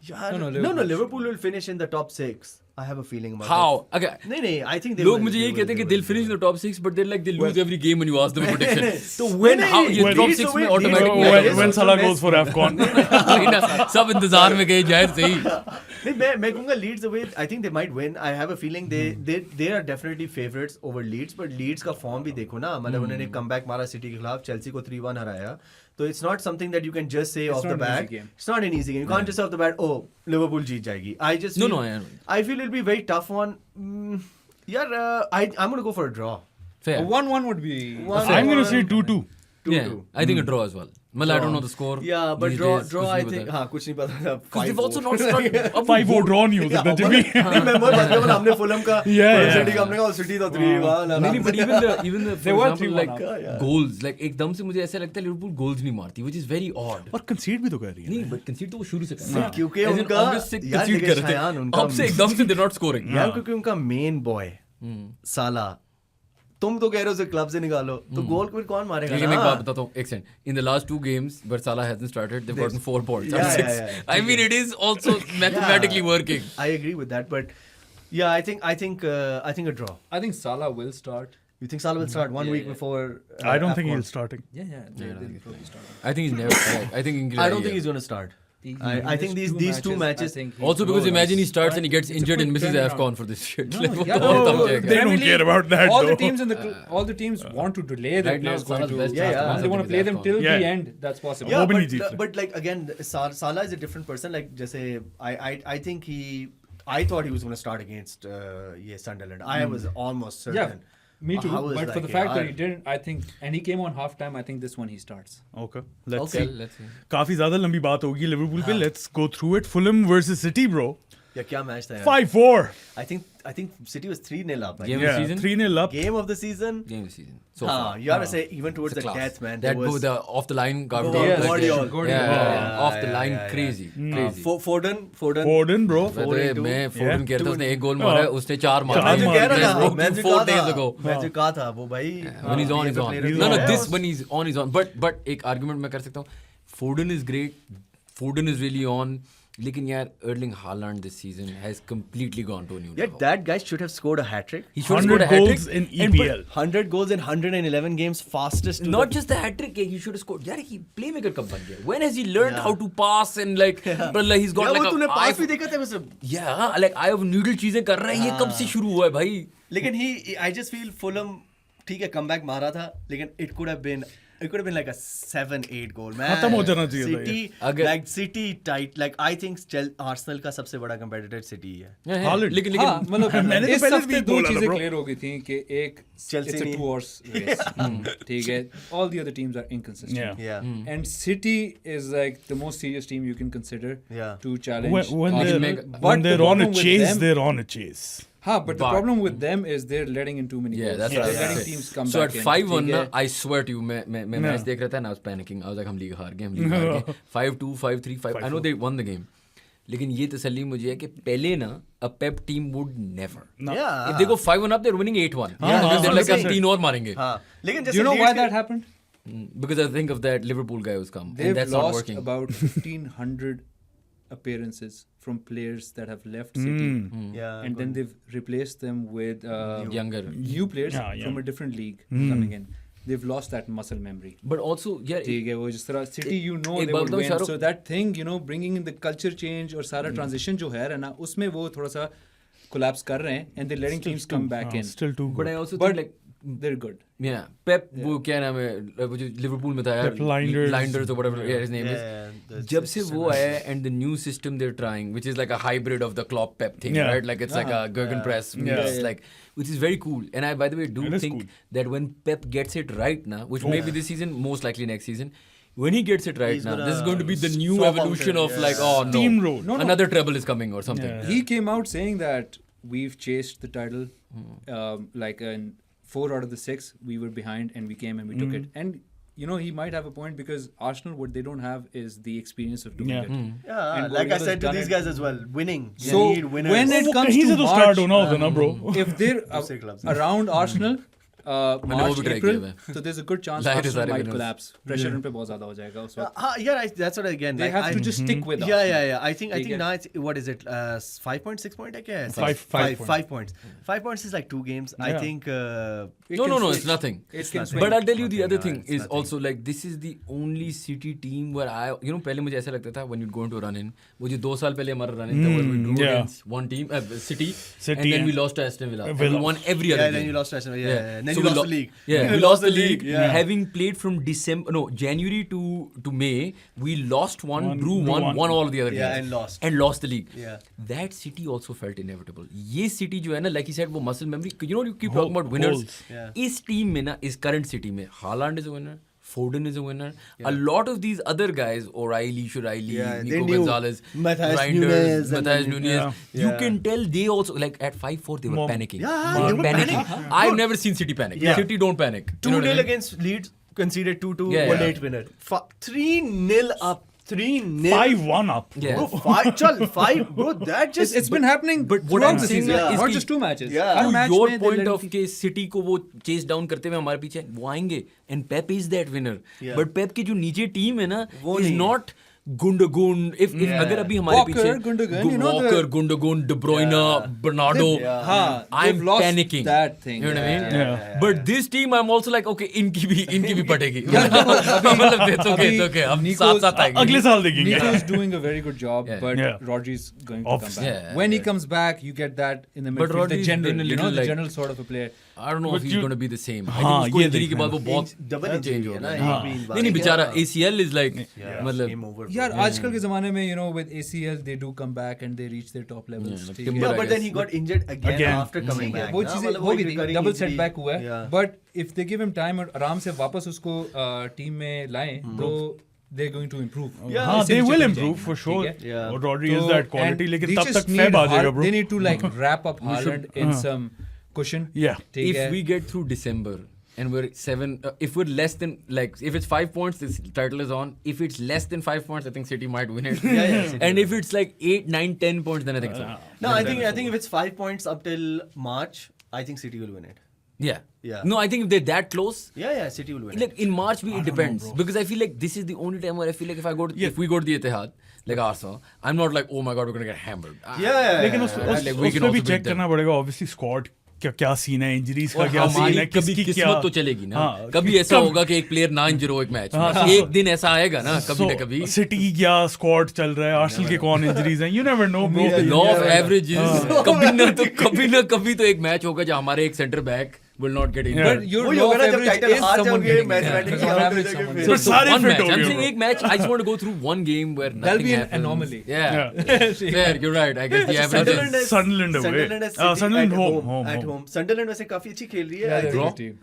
No, Liverpool will finish in the top 6. I have a feeling about How? that. Okay. नहीं I think they लोग will, मुझे they यही will, कहते हैं कि they they'll will. finish in the top 6 but they're like they lose every game when you ask them a prediction. So नहीं, when नहीं, how ये when top Leeds 6 away- में automatically Leeds away- When Salah goes for AFCON. वही ना, सब इंतजार में गए जाहिर सही. नहीं मैं कहूँगा Leeds away. I think they might win. I have a feeling they are definitely favorites over Leeds. But Leeds का फॉर्म भी देखो ना, मतलब उन्होंने कमबैक मारा सिटी के खिलाफ, चेल्सी को 3-1 हराया. So it's not something that you can just say off the not an easy bat. game. It's not an easy game. You can't just say off the bat, oh, Liverpool जीत जाएगी. I just No, feel, no, I- I feel it'll be very tough one. I'm gonna go for a draw. Fair. 1-1 would be. I'm going to say 2-2. 2-2. Yeah, I think a draw as well. Well, I don't know the score. Yeah, but these draw days, draw कुछ I नहीं think पता. हाँ कुछ नहीं पता था. Because they've also 5-4. not started. अब 5-4 draw नहीं हो सकता जब भी. नहीं मैं बहुत बात कर रहा हमने फुलहम का Yeah. सिटी का हमने कहा सिटी तो 3-1 नहीं but even the for They were example 3-1 like up. goals like एकदम से मुझे ऐसा लगता है लिवरपूल goals नहीं मारती which is very odd. और concede भी तो कर रही है. नहीं but concede तो वो शुरू से कर रहे हैं. क्योंकि As in उनका August से यार concede लेकिन कर रहे शायान थे. उनका अब से एकदम से they're not scoring. यार क्योंकि उनका मेन बॉय साला तुम तो कह रहे हो उसे क्लब से निकालो तो गोल फिर कौन मारेगा लेकिन मैं एक ना? बात बताता हूँ एक second in the last 2 games where Salah hasn't started they've gotten 4 points Yeah, out of 6. yeah. I mean it is also mathematically working. I agree with that but yeah I think a draw. I think Salah will start. You think Salah will start 1 week before I don't think AFCON? he's starting. Yeah, they'll probably start. I think he's never I think I don't think he's going to start. I think these two matches also because imagine he starts and he gets injured and misses AFCON for this shit. Like, what yeah, the hell no, तब जाएगा? They don't care about that All the though. teams in all the teams want to delay the Right now, players going Salah's to. best Yeah, yeah. Once they want to play them AFCON. till Yeah. the end. That's possible. Yeah, वो भी नहीं जीत but like again Salah is a different person like जैसे I think I thought he was going to start against Sunderland. I was almost certain. Yeah, me too. I was But for like, the fact that yaar. he didn't, I think, and he came on half time. I think this one he starts. Okay, let's Okay, see. let's see. काफी ज्यादा लंबी बात होगी Liverpool पे. Let's go through it. Fulham versus City, bro. या क्या match था यार? 5-4. I think City was 3-0 up. Game of the Yeah, season? 3-0 up. Game of the season. Game of the season. So हाँ, far. you gotta say even towards It's a the class. death, man. That there was the off the line Oh, Gabriel. yeah, like, Guardiola. yeah, off the yeah, line yeah, yeah. crazy. Crazy. Foden. Foden, bro. वैसे 4-2. मैं फोर्डन कह रहा था Two- उसने 1 गोल मारा है उसने 4 मारा मैं चार जो मार कह दिया, रहा था, bro. मैं जो 4 कहा days था, ago. मैं जो कहा था वो भाई when he's on he's on. player No, है, this और- when he's on he's on. But एक argument मैं कर सकता हूँ. Foden is great. Foden is really on. लेकिन यार Erling Haaland this season has completely gone to a new Yeah, level. that guy should have scored a hat trick. He should have scored 100 a hat goals trick. in And but- EPL. 100 goals in 111 games, fastest. To Not the, just the hat trick, he should have scored. यार he playmaker कब बन गया? When has he learned Yeah. how to pass and like, but like he's got yeah, like वो a तूने eye पास भी देखा था वैसे. Yeah, like eye of needle चीजें कर रहा है ये कब से शुरू हुआ है भाई? लेकिन I just feel Fulham ठीक है comeback मारा था लेकिन it could have been like a 7-8 goal man. खत्म हो जाना चाहिए था ये. City अगर- like City tight like I think Arsenal का सबसे बड़ा competitor City है. Yeah, Haaland. लेकिन हाँ, मतलब मैंने तो इस पहले हफ्ते भी दो बोला था, चीजें bro. क्लियर हो गई थी कि एक Chelsea it's a नहीं- 2 horse race. ठीक है. All the other teams are inconsistent. Yeah. Yeah. And City is like the most serious team you can consider Yeah. to challenge. When Arsenal. they're, But when the they're on a problem with chase, them- they're on a chase. हाँ, but the But- problem with them is they're letting in too many Yeah, goals. that's They're what I letting said. teams come So back at in. 5-1 ठीक ना, है? I swear to you, मैं match देख रहा था and I was panicking. I was like, हम league हार गए, हम लीग हार गए. 5-2, 5-3, 5. I know they won the game. लेकिन ये तसल्ली मुझे है कि पहले ना a Pep team would never. Yeah. If they go 5-1 up, they're winning 8-1. Yeah, They're like, हम 100%. 3 और मारेंगे. हाँ. लेकिन Do जैसे you know Leeds why के- that happened? Because I think of that Liverpool guy who's come. And They've that's not lost working. about 1,500 appearances from players that have left City. Yeah, And then they've replaced them with Younger. new players Yeah, yeah. from a different league coming in. They've lost that muscle memory. But also, yeah, ठीक है वो जिस तरह City you know एक they बात would बताऊं, win. Shahrukh? So that thing you know bringing in the culture change और सारा transition जो है ना उसमें वो थोड़ा सा collapse कर रहे हैं and they're letting teams come back in. Still too But good. I also But think like they're good. yeah, Pep वो क्या नाम है वो जो लिवरपूल में था यार Pep Lijnders. Lijnders or whatever yeah, his name is. जब से वो आया and the new system they're trying, which is like a hybrid of the Klopp Pep thing, Yeah. right? Like it's like a Gegenpress, Yeah. it's like which is very cool. And I, by the way, do It is think cool. that when Pep gets it right now, which may be this season, most likely next season, when he gets it right He's now, gonna this is going to be the new swap out evolution it, of yeah. like, oh no, Steamroll. No, no. another treble is coming or something. Yeah. He came out saying that we've chased the title, like in 4 out of the 6 we were behind and we came and we took it. And you know he might have a point because Arsenal what they don't have is the experience of doing Yeah. it. Yeah, And like I Guardiola's said to done these it. guys as well, winning. You So need winners. when it comes कहीं to से तो start March, होना होगा ना bro. if they're दूसरे clubs. around Arsenal, वो March, भी try April, किया हुआ है। so there's a good chance Lahir is Arsenal सारे might winners. collapse. Pressure उन पे बहुत ज़्यादा हो जाएगा उस वक्त. Yeah, that's what again. They like, have to just stick with Arsenal. Yeah. I think ठीक है. now it's what is it? 5 points, 6 points? क्या है? Five points. 5 points. 5 points is like 2 games. I Yeah. think. It No, can no, switch. it's nothing. It can nothing. switch. But I'll tell you the other thing it's is nothing. also like this is the only City team where I पहले मुझे ऐसा लगता था when you'd go into a run in वो जो 2 साल पहले हमारा run in था where we drew yeah. against one team City City and then and- we lost to Aston Villa and we Villa. won every other Yeah, game. then you lost to Aston Villa. Yeah. And then So you we lost the league. Yeah, we You lost the league. Yeah. Having played from January to May, we lost one, drew drew one, one. won all of the other Yeah, games. and lost. the league. Yeah. That City also felt inevitable. ये City जो है ना, like you said, वो muscle memory. You know, you keep talking about winners. Holes. Yeah. इस team में ना, इस current City में, Haaland is a winner. Foden is a winner. A lot of these other guys, O'Reilly, Yeah, they Nico knew. Gonzalez, Matthias Reinders, Nunes and Matthias then- Nunes. Yeah. You Yeah. can tell they also, like at 5-4, they were panicking. Yeah, they they were were panicking. panicking. I've never seen City panic. Yeah. City don't panic. You know what I 2-0 mean? against Leeds, conceded 2-2, Yeah, were yeah. late winner. 3-0 up. 3-0. 5-1 up. Yeah. Bro, 5, bro, that just. It's been happening but what throughout I'm the saying season, is not कि- just 2 matches. Yeah. Her To match your में they point let of them के city को वो chess down करते हुए हमारे पीछे वो आएंगे and Pep is that winner Yeah. But Pep की जो नीचे टीम है ना वो इज नहीं है। नॉट गुंडगुन इफ अगर अभी हमारे Walker, पीछे Gundogan, you know walker the- Gundogan De Bruyne Bernardo Yeah. हाँ, I'm they've lost panicking that thing. you know what I mean Yeah. but this team I'm also like okay इनकी भी पटेगी मतलब it's okay हम साथ साथ आएंगे अगले साल देखेंगे. Nico's doing a very good job, Yeah. but Yeah. Rodri's going to Obviously. come back. Yeah, When he yeah. comes back, you get that in the But midfield, the Rodri's general, been a you know, little the like- general sort of a player. I don't know But if he's you- going to be the same I हाँ, think उसको ये injury के देखना बाद वो है. बहुत double injury change हो है ना, रहा है एक भी इन बार. नहीं बेचारा ACL is like Yeah, मतलब game over. bro. यार आजकल के ज़माने में, you know, with ACL, they do come back and they reach their top levels. like ठीक है? Timber, Yeah, I but then he guess. got injured again Again. after coming back. वो ना, चीजें मतलब हो एक गई थी, recurring डबल injury. सेटबैक हुआ है, Yeah. But if they give him time और आराम से वापस उसको टीम में लाएं तो they're going to improve. Yeah, हाँ, इससे they नीचे will चले improve जाएंगे, for sure. ठीक है? Yeah. और Rodri is तो- that quality, and लेकिन they तब just तक need फैब आ जाएगा Haaland- bro. They need to like wrap up Haaland in some cushion. Yeah. ठीक है? if we get through December and we're 7 if we're less than like if it's 5 points this title is on if it's less than 5 points I think City might win it Yeah, City and if it's like 8 9 10 points then I think so No, I think if it's 5 points up till March, I think City will win it. yeah Yeah. no I think if they're that close Yeah, City will win it. like in March it depends because I feel like this is the only time where I feel like if we go to the Etihad like Arsenal I'm not like oh my god we're gonna get hammered Yeah. लेकिन उस like, we उस can पे भी also check beat them. करना पड़ेगा obviously squad क्या scene है injuries का और क्या सीन हमारी है कभी किसकी क्या किस्मत तो चलेगी ना हाँ, कभी ऐसा होगा कि एक प्लेयर ना इंजर हो एक मैच में एक दिन ऐसा आएगा ना कभी ना कभी सिटी क्या स्क्वाड चल रहा है आर्सेनल के कौन इंजरीज हैं you never know bro law of averages कभी ना कभी तो एक मैच होगा जहां हमारे एक centre back will not get injured. But your वही law होगा of ना जब average title is हार someone जाओगे, getting mathematically on out average हो someone जाओगे So फिर. सारे one fit match. हो I'm गए saying bro. एक match. I just want to go through one game where nothing That'll be an happens. anomaly. Yeah. Fair. You're right. I guess the average Sunderland is. is- Sunderland away. Sunderland is City Sunderland at home, home. At home. Sunderland वैसे काफी अच्छी खेल रही है. Yeah, I they're a think. good team.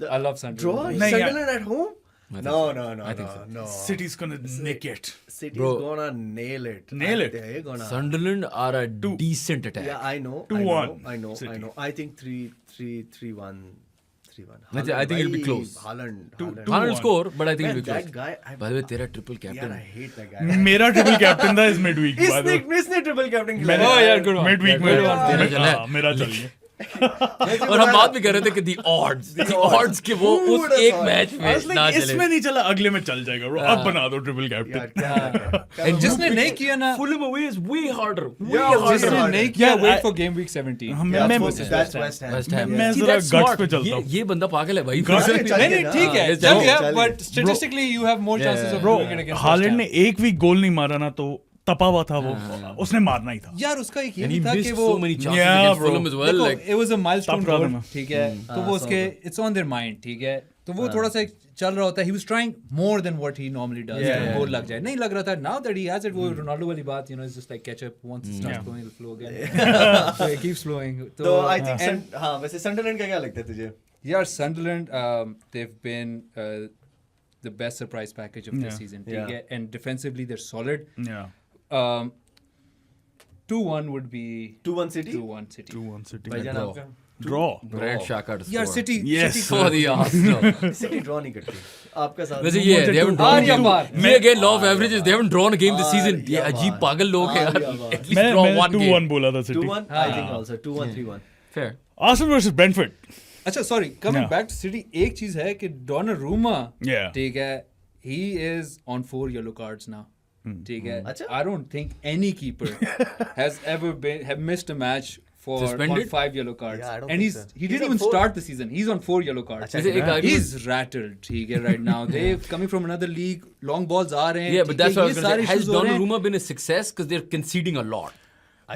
The- I love Sunderland. Draw? नहीं, Sunderland at home? I think No, so. no, no, I think no, so. no. City's gonna nick it. City's Bro. gonna nail it. Nail it. They're gonna. Sunderland are a decent attack. Yeah, I know. 2-1 I know. City. I think 3-1. 3-1. I think it'll be close. Haaland. Haaland will score, but I think Man, it'll be close. that guy. By the way, तेरा triple Yeah, captain. I hate that guy. मेरा triple captain था इस midweek इसने triple captain मैंने Oh, yeah, good one. Midweek में Good one. मेरा चला है। हाँ, मेरा चल गया और हम बात भी कर रहे थे कि the odds के वो उस एक मैच में ना चले. इसमें नहीं चला अगले में चल जाएगा bro अब बना दो ट्रिपल यार कैप्टन क्या And जिसने नहीं किया ना, Fulham away is way harder. Yeah, जिसने harder. नहीं किया, Yeah, wait I- for game week 17. मैं That's West Ham. West Ham. मैं See, जरा that's guts smart. पे चलता हूँ. ये बंदा पागल है भाई. Guts पे चल नहीं गया नहीं ना. ठीक है, चल चल गया, गया, but statistically you have more chances of bro doing it against West Holland Ham. ने एक भी गोल नहीं मारा ना तो तपा हुआ था वो, उसने मारना ही था. यार उसका एक ये And he भी था कि missed वो so many chances Yeah, against bro. Fulham as well. देखो, Like, it was a milestone Top run goal, है. ठीक है, तो वो उसके it's on their mind, ठीक है, तो वो थोड़ा सा चल रहा होता है. He was trying more than what he normally does. गोल लग जाए, नहीं लग रहा था. Now that he has it, वो रोनाल्डो वाली बात, you know, it's just like ketchup. Once it starts flowing, it'll flow again. So it keeps flowing. तो I think हाँ वैसे सनडरलैंड का क्या लगता है तुझे? Yeah, Sunderland, they've been the best surprise package of this season. ठीक है, and defensively they're solid. Yeah. 2-1 would be 2-1 City? 2-1 City. 2-1 City. भाईजान draw. आपका? Draw. Grant Xhaka to यार score. City, Yes. City For the Arsenal. City draw नहीं करती. आपका साथ. वैसे ये they haven't Aar drawn ya a game. baar. ये again law of averages. They haven't drawn a game this season. ये Aar ya अजीब baar. पागल लोग हैं यार. Aar ya baar. At least draw मैं one 2-1 game. बोला था City. 2-1 I think also 2-1 3-1. Fair. Arsenal versus Brentford. अच्छा sorry, coming Yeah. back to City, एक चीज है कि Donnarumma, Yeah. ठीक है, he is on 4 yellow cards now. ठीक है, अच्छा? I don't think any keeper has ever have missed a match for Suspended? on 5 yellow cards. Yeah, I don't And think he so. didn't He's on even 4. start the season. He's on 4 yellow cards. वैसे एक argument- He's rattled, ठीक है, right now. They're coming from another league. Long balls आ रहे हैं. Yeah, but ठीक है, that's what I ये was going to सारे say. Has issues हो रहे हैं. Donnarumma been a success? Because they're conceding a lot.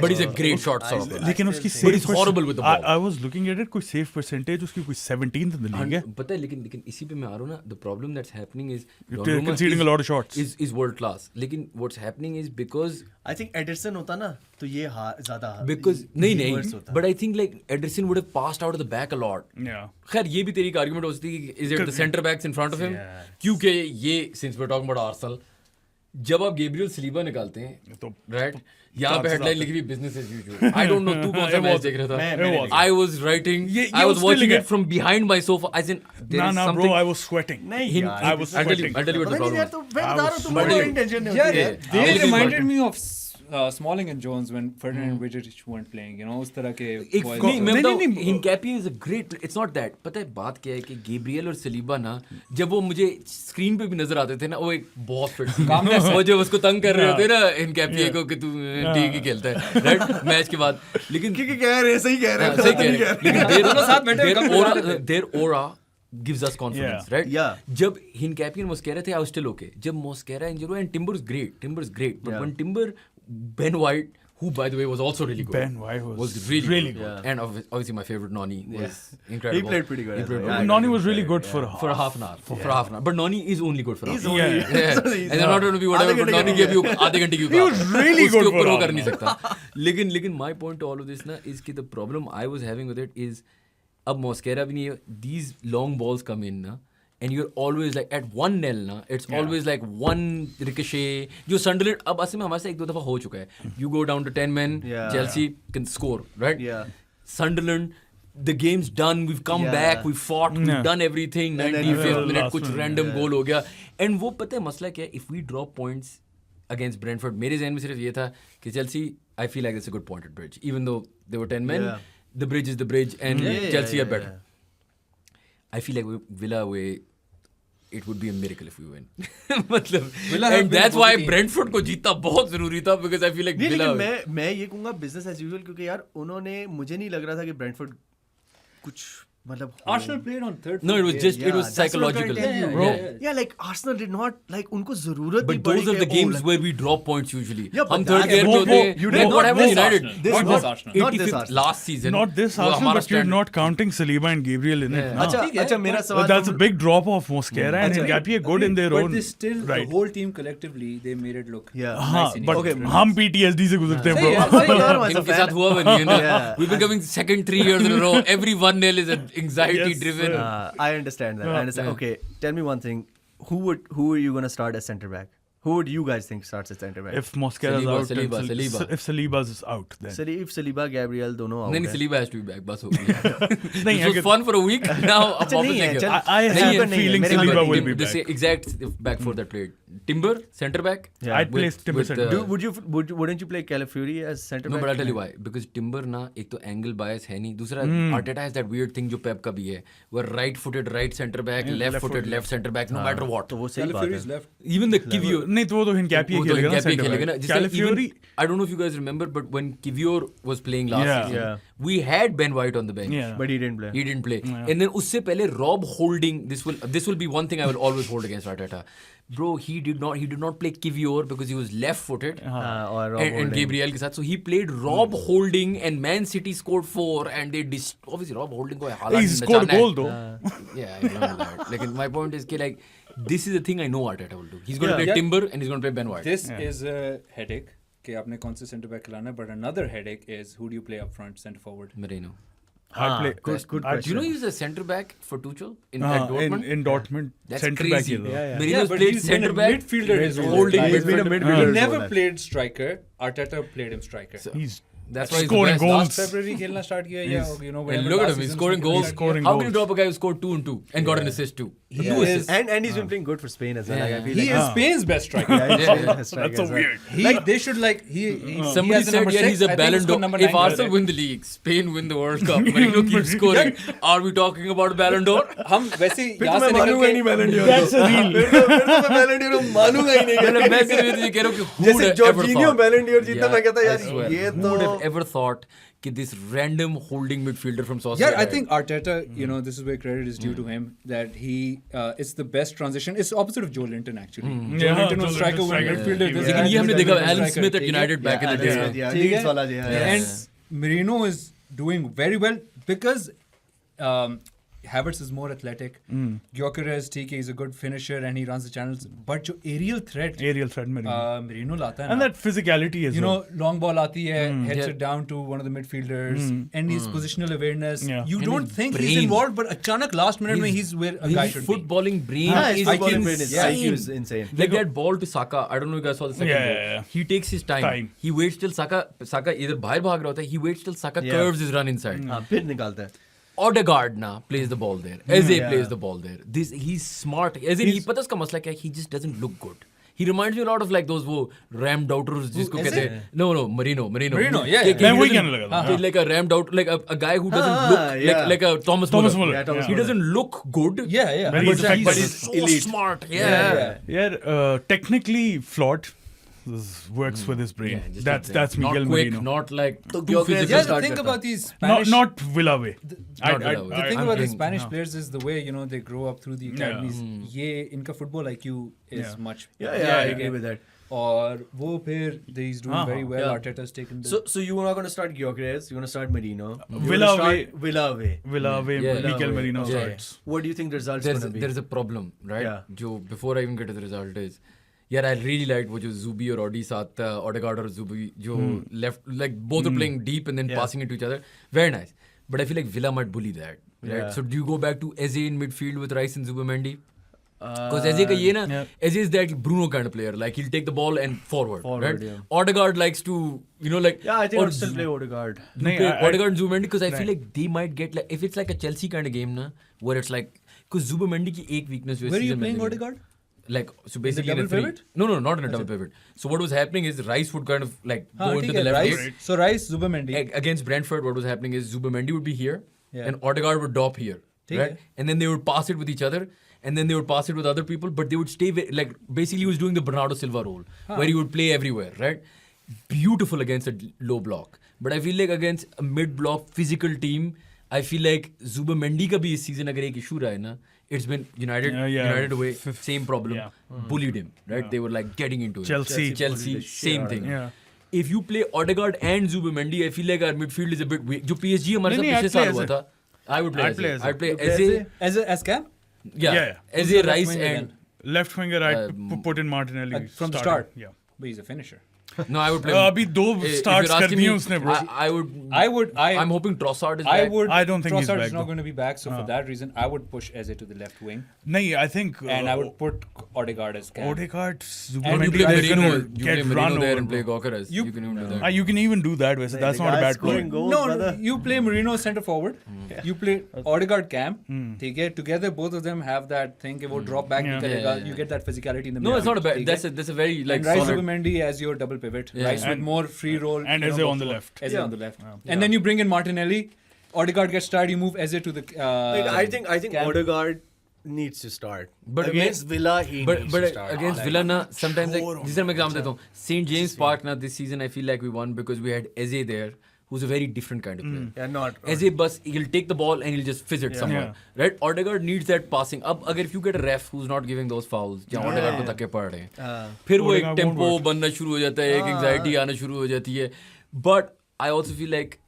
But he's a great shot stopper. लेकिन उसकी But save he's horrible with the ball. I was looking at it, कोई save percentage उसकी कोई 17th in the league है. पता है लेकिन इसी पे मैं आ रहा हूँ ना. The problem that's happening is They're Donnarumma conceding a lot of shots. is world class. लेकिन what's happening is because I think Ederson होता ना तो ये ज़्यादा because worse नहीं होता. but I think like Ederson would have passed out of the back a lot. Yeah. खैर ये भी तेरी एक argument हो सकती है कि is it the centre backs in front of him? क्योंकि ये since we're talking about Arsenal, जब आप गेब्रियल सलीबा निकालते हैं तो राइट यहाँ पे हेडलाइन लिखी हुई business as usual. I don't know तू कौन सा मैच देख रहा था. I was writing I was watching it from behind my sofa I said Nah, bro, I was sweating. नहीं I was sweating. I'll tell you what the पता नहीं problem यार is. तो मैं बता रहा हूँ तुम But बड़ा you- इंटेंशन नहीं Yeah, होती है. they I'll give you reminded one. me of Smalling and Jones when Ferdinand and Vidic weren't playing. You know, उस तरह के एक boys. नहीं मैं नहीं, बताऊं Hincapie is a great. It's not that. पता है बात क्या है कि गैब्रियल और सलीबा ना जब वो मुझे स्क्रीन पे भी नजर आते थे ना वो एक बहुत फिट वो जब उसको तंग कर रहे होते ना हिनकैपी को कि तू ठीक ही खेलता है राइट मैच के बाद. लेकिन क्योंकि कह रहे हैं सही कह रहे हैं सही कह रहे हैं. लेकिन दोनों साथ बैठे their aura gives us confidence, Yeah. right? Yeah. जब Hincapie and Mosquera थे, I was still okay. जब Mosquera injured and Timber is great. Timber is great. But Yeah. when Timber, Ben White, who by the way was also really good. Ben White was really good. Yeah. And obviously my favorite Noni was He incredible. played pretty good He as played well. well. Yeah, Noni was really good for For a half an hour. For half an hour. But Noni is only good for He's half an only hour. Yeah. And they're not going to be whatever, आधे but घंटे Noni के gave you आधे घंटे की He was really good उसके ऊपर for वो half कर an नहीं सकता. लेकिन my point to all of this ना is कि the problem I was having with it is अब Mosquera भी नहीं है. These long balls come in ना and you're always like at 1-0 ना it's always like one ricochet. जो Sunderland अब असल में हमारे से एक दो दफा हो चुका है. You go down to 10 men, Yeah. Chelsea can score, right? Yeah. Sunderland, the game's done. We've come Yeah. back. We've fought. We've Yeah. done everything. And then 95th the minute last कुछ one, random goal हो गया. And वो पता है मसला क्या है? If we drop points against Brentford, मेरे ज़हन में सिर्फ ये था कि Chelsea, I feel like it's a good point at bridge. Even though there were 10 men, Yeah. the bridge is the bridge, and Chelsea are better. yeah. I feel like Villa away, it would be a miracle if we win. मतलब, Villa have and been that's a why good team. Brentford को जीतना बहुत जरूरी था because I feel like नहीं Villa. लेकिन मैं ये कहूँगा बिजनेस एज यूजुअल क्योंकि यार उन्होंने मुझे नहीं लग रहा था कि ब्रेंटफोर्ड कुछ मतलब Arsenal played on third. No, it was just it was that's what I'm psychological. trying to tell you, bro. Yeah, like Arsenal did not like उनको जरूरत But नहीं पड़ी those are कि, the games like, where we drop points usually. Yeah, but हम third that's- gear वो- पे होते हैं. you Like did what not happened to this United? Arsenal. This Not was- this Arsenal. not this 85th Arsenal. last season. Not this वो Arsenal, हमारा but you're stand- not counting Saliba and Gabriel in it now. अच्छा ठीक है, अच्छा मेरा but- सवाल But that's a big drop off Mosquera and अच्छा, Hincapie are good in their but own they still, right. the whole team collectively, they made it look Yeah. हाँ, nice. but Okay, हम PTSD से गुजरते हैं सही है, bro. सही है. as a इनके fan- साथ हुआ बनी है ना. Yeah. We've been coming second 3 years in a row. Every 1-0 is an anxiety driven. I understand that. I understand. Okay, tell me one thing. Who are you gonna start as centre back? Who would you guys think starts as centre back? If Mosquera's out, Saliba, then Saliba. if Saliba's out, then if Saliba, Gabriel दोनों out नहीं हैं. Saliba has to be back. बस हो गया. नहीं, This was अगर- fun for a week. Now अब अच्छा, नहीं वापस है, लेके चल- आओ. I नहीं have है, a नहीं है, feeling मेरे Saliba ख्याल will be the back. same exact back four that played. Timber center back. Yeah. I'd place Timber center. Wouldn't you play Calafiori as centre No, back? but I'll tell you why. Because Timber ना एक तो angle bias है नहीं. दूसरा Arteta has that weird thing जो Pep का भी है. वो right-footed right centre back, left-footed left centre back, no matter what. तो वो सही बात Calafiori's है. left. Even the Kivior. नहीं तो वो तो Hincapie वो तो खेलेगा ना Hincapie center खेलेगा ना. back. जिससे Calafiori even- I don't know if you guys remember, but when Kivior was playing last Yeah. season, Yeah. we had Ben White on the bench. Yeah. But he didn't play. He didn't play. And then उससे पहले Rob Holding, this will be one thing I will always hold against Arteta. bro, he did not play Kivior because he was left-footed. और Rob And Holding. Gabriel के साथ, so he played Rob Holding, and Man City scored 4, and they obviously Rob Holding को हालात He नहीं scored बचाना है. goal though. Yeah, I remember that. Like, my point is कि like this is the thing I know Arteta will do. He's going to Yeah. play Yeah. Timber and he's going to play Ben White. This is a headache कि आपने कौन से centre back खिलाना है, but another headache is who do you play up front, centre forward. Marino. I'd play. good I'd- Do you know he's a centre back for Tuchel at in Dortmund? in Dortmund That's centre back crazy. he is. Yeah. Marino's but played he's been centre a back, midfielder his whole holding life. He's been a midfielder. midfielder. He his never whole life. played striker. Arteta played him striker. He's That's why he's scoring the best. goals. Last February खेलना start किया या you know And whenever look at last him, he's season scoring उसने goals. खेला Scoring How can you goals. drop a guy who scored 2 and 2 and got an assist too? He Two is- assists. And he's been playing good for Spain as well. Yeah. Like, I feel He like, is Spain's best striker. Yeah, he's Yeah, Spain's yeah. best striker That's so as well. weird. They should like he Somebody has a said, number yeah, 6. he's a I think Ballon उसको d'Or. number If 9 Arsenal win the league, Spain win the World Cup, Marino keeps scoring. Are we talking about Ballon d'Or? हम वैसे फिर यहाँ तो से मैं निकल मानूंगा ही नहीं के Ballon d'Or That's को। a real. फिर तो मैं Ballon d'Or को मानूंगा ही नहीं मतलब मैं सिर्फ ये कह रहा हूँ कि who would जैसे have ever Jorginho thought? Ballon d'Or जीता, Yeah, मैं कहता I यार swear. ये Who would have तो ever thought that this random holding midfielder from South Yeah, I Africa- think Arteta, you know, this is where credit is due to him, that he, it's the best transition. It's opposite of Joe Linton, actually. Joe Yeah, Linton was Joe striker, Linton when striker. midfielder. Yeah. This लेकिन guy ये is हमने a देखा striker. Alan Smith at ठीक है? United back in the day. Yeah, ठीक Leeds है? वाला जी, yeah. And Marino is doing very well because Havertz is more athletic. Gyökeres, ठीक है, he's a good finisher and he runs the channels. But जो aerial threat Aerial threat Marino. Marino लाता है And ना, that physicality as you well. know, long ball आती है, heads Yeah. it down to one of the midfielders, and his positional awareness. Yeah. You And don't his think he's brain. involved, but अचानक last minute में he's where a guy His should be. footballing brain Yeah, his is footballing brain is- insane. IQ is insane. Like that ball to Saka. I don't know if you guys saw the second Yeah, goal. yeah, yeah. He takes his time. He waits till Saka either बाहर भाग रहा होता है. He waits till Saka Yeah. curves his run inside. हाँ, फिर निकालता है. Odegaard now plays the ball there. Eze Yeah. plays the ball there. He's smart. As in, पता उसका मसला क्या है? He just doesn't look good. He reminds me a lot of like those वो ram doubters जिसको Eze? कहते हैं. No, Marino. Marino, yeah, कि- yeah. कि मैं he वही doesn't- कहने लगा था. Like a ram doubt, like a guy who doesn't हाँ, look yeah. like a Thomas Thomas Muller. Muller. Yeah, Thomas He Muller. doesn't look good. Yeah, yeah. But he's effective. But he's so elite. smart. Yeah, Yeah. yeah. Yeah, technically flawed. This works with his brain. Yeah, just that's like that's not Miguel quick, Marino. not like तो too Gyökeres physical. Yeah, the start thing करता. about these Spanish... Not Villa way. Not Villa way. The thing about the I'm Spanish no. players is the way, you know, they grow up through the academies. ये इनका football IQ is Yeah. much Yeah, yeah, I agree with that. और वो फिर he's doing हाँ, very well. yeah. Arteta's taken the... So you are not going to start Gyökeres, you're going to start Marino. You're Villa gonna start way. Villa way. Villa way. Yeah. Miguel Villa Marino way. starts. What do you think the result's going to be? There's a problem, right? Yeah. जो before I even get to the result is, यार I really liked वो जो Zubi और Odi साथ Odegaard और Zubi जो left like both are playing deep and then Yeah. passing it to each other. Very nice. But I feel like Villa might bully that. Right? Yeah. So do you go back to Eze in midfield with Rice and Zubimendi? Because Eze का ये ना, yeah. Eze is that Bruno kind of player. Like he'll take the ball and forward. Forward, right? yeah. Odegaard likes to, you know, like Yeah, I think or I'll still play Odegaard. You नहीं, play I- Odegaard and Zubimendi because I feel Right. like they might get like if it's like a Chelsea kind of game na where it's like because Zubimendi की एक weakness जो Where are you season में playing लगी। Odegaard? Like so basically in a double three. pivot? No, not in a double pivot. So what was happening is Rice would kind of like हाँ, go ठीक into है, the left Rice, wing. so Rice, Zubimendi. Against Brentford, what was happening is Zubimendi would be here Yeah. and Odegaard would drop here, ठीक right? है. And then they would pass it with each other, and then they would pass it with other people, but they would stay like basically he was doing the Bernardo Silva role, where he would play everywhere, right? Beautiful against a low block, but I feel like against a mid-block physical team, I feel like Zubimendi का भी इस season अगर एक issue रहा है ना, it's been United Yeah. United away, same problem, Yeah. bullied him, right? They were like getting into it. Chelsea. Chelsea, bullied the shit same out of thing. Yeah. If you play Odegaard and Zubimendi, I feel like our midfield is a bit weak. जो PSG हमारे साथ नहीं, पिछले I'd play साल हुआ Eze. था, I would play I'd play Eze. Eze. I'd play You play Eze. Eze? As Cam? Yeah, Yeah. Who's Eze, your left Rice, wing and again? Left winger, I put in Martinelli From the starting. start? Yeah. But he's a finisher. no, I would play. अभी दो If starts you're कर asking दिए me, उसने bro. I'm hoping Trossard is I back. would. I don't think he's Trossard back, is not though. going to be back, so for that reason, I would push Eze to the left wing, नहीं, I think and I would put Odegaard as Cam. Odegaard, And you Zubimendi, play they're Marino, gonna you get play run Marino there over. and play bro. Gyökeres. You- You can even do that. You can even do that. वैसे that's The not a guy's bad call. scoring goals, No, brother. you play Marino center forward. You play Odegaard Cam. ठीक है, together both of them have that thing कि वो drop back Yeah. निकलेगा. Yeah. You get that physicality in the No, middle. it's not a bad. ठीक है? That's a very like and Rice solid. Zubimendi as your double pivot. Yeah. Rice with And- more free roll. and you know, Eze go on the for- left. Eze Yeah. on the left. And then you bring in Martinelli. Odegaard gets tired. You move Eze to the. Like, I think Cam. Odegaard needs to start. But against Villa, he But needs but to start. against Like, Villa na sometimes like Four on जिसे मैं example देता हूँ St James Park na this season I feel like we won because we had Eze there who's a very different kind of player. Yeah, not. As a bus, he'll take the ball and he'll just fizz it somewhere. Right? Odegaard needs that passing. Ab agar if you get a ref who's not giving those fouls, या Odegaard को धक्के पड़ रहे हैं, फिर वो एक tempo बनना शुरू हो जाता है, एक anxiety आना शुरू हो जाती है. But I also feel like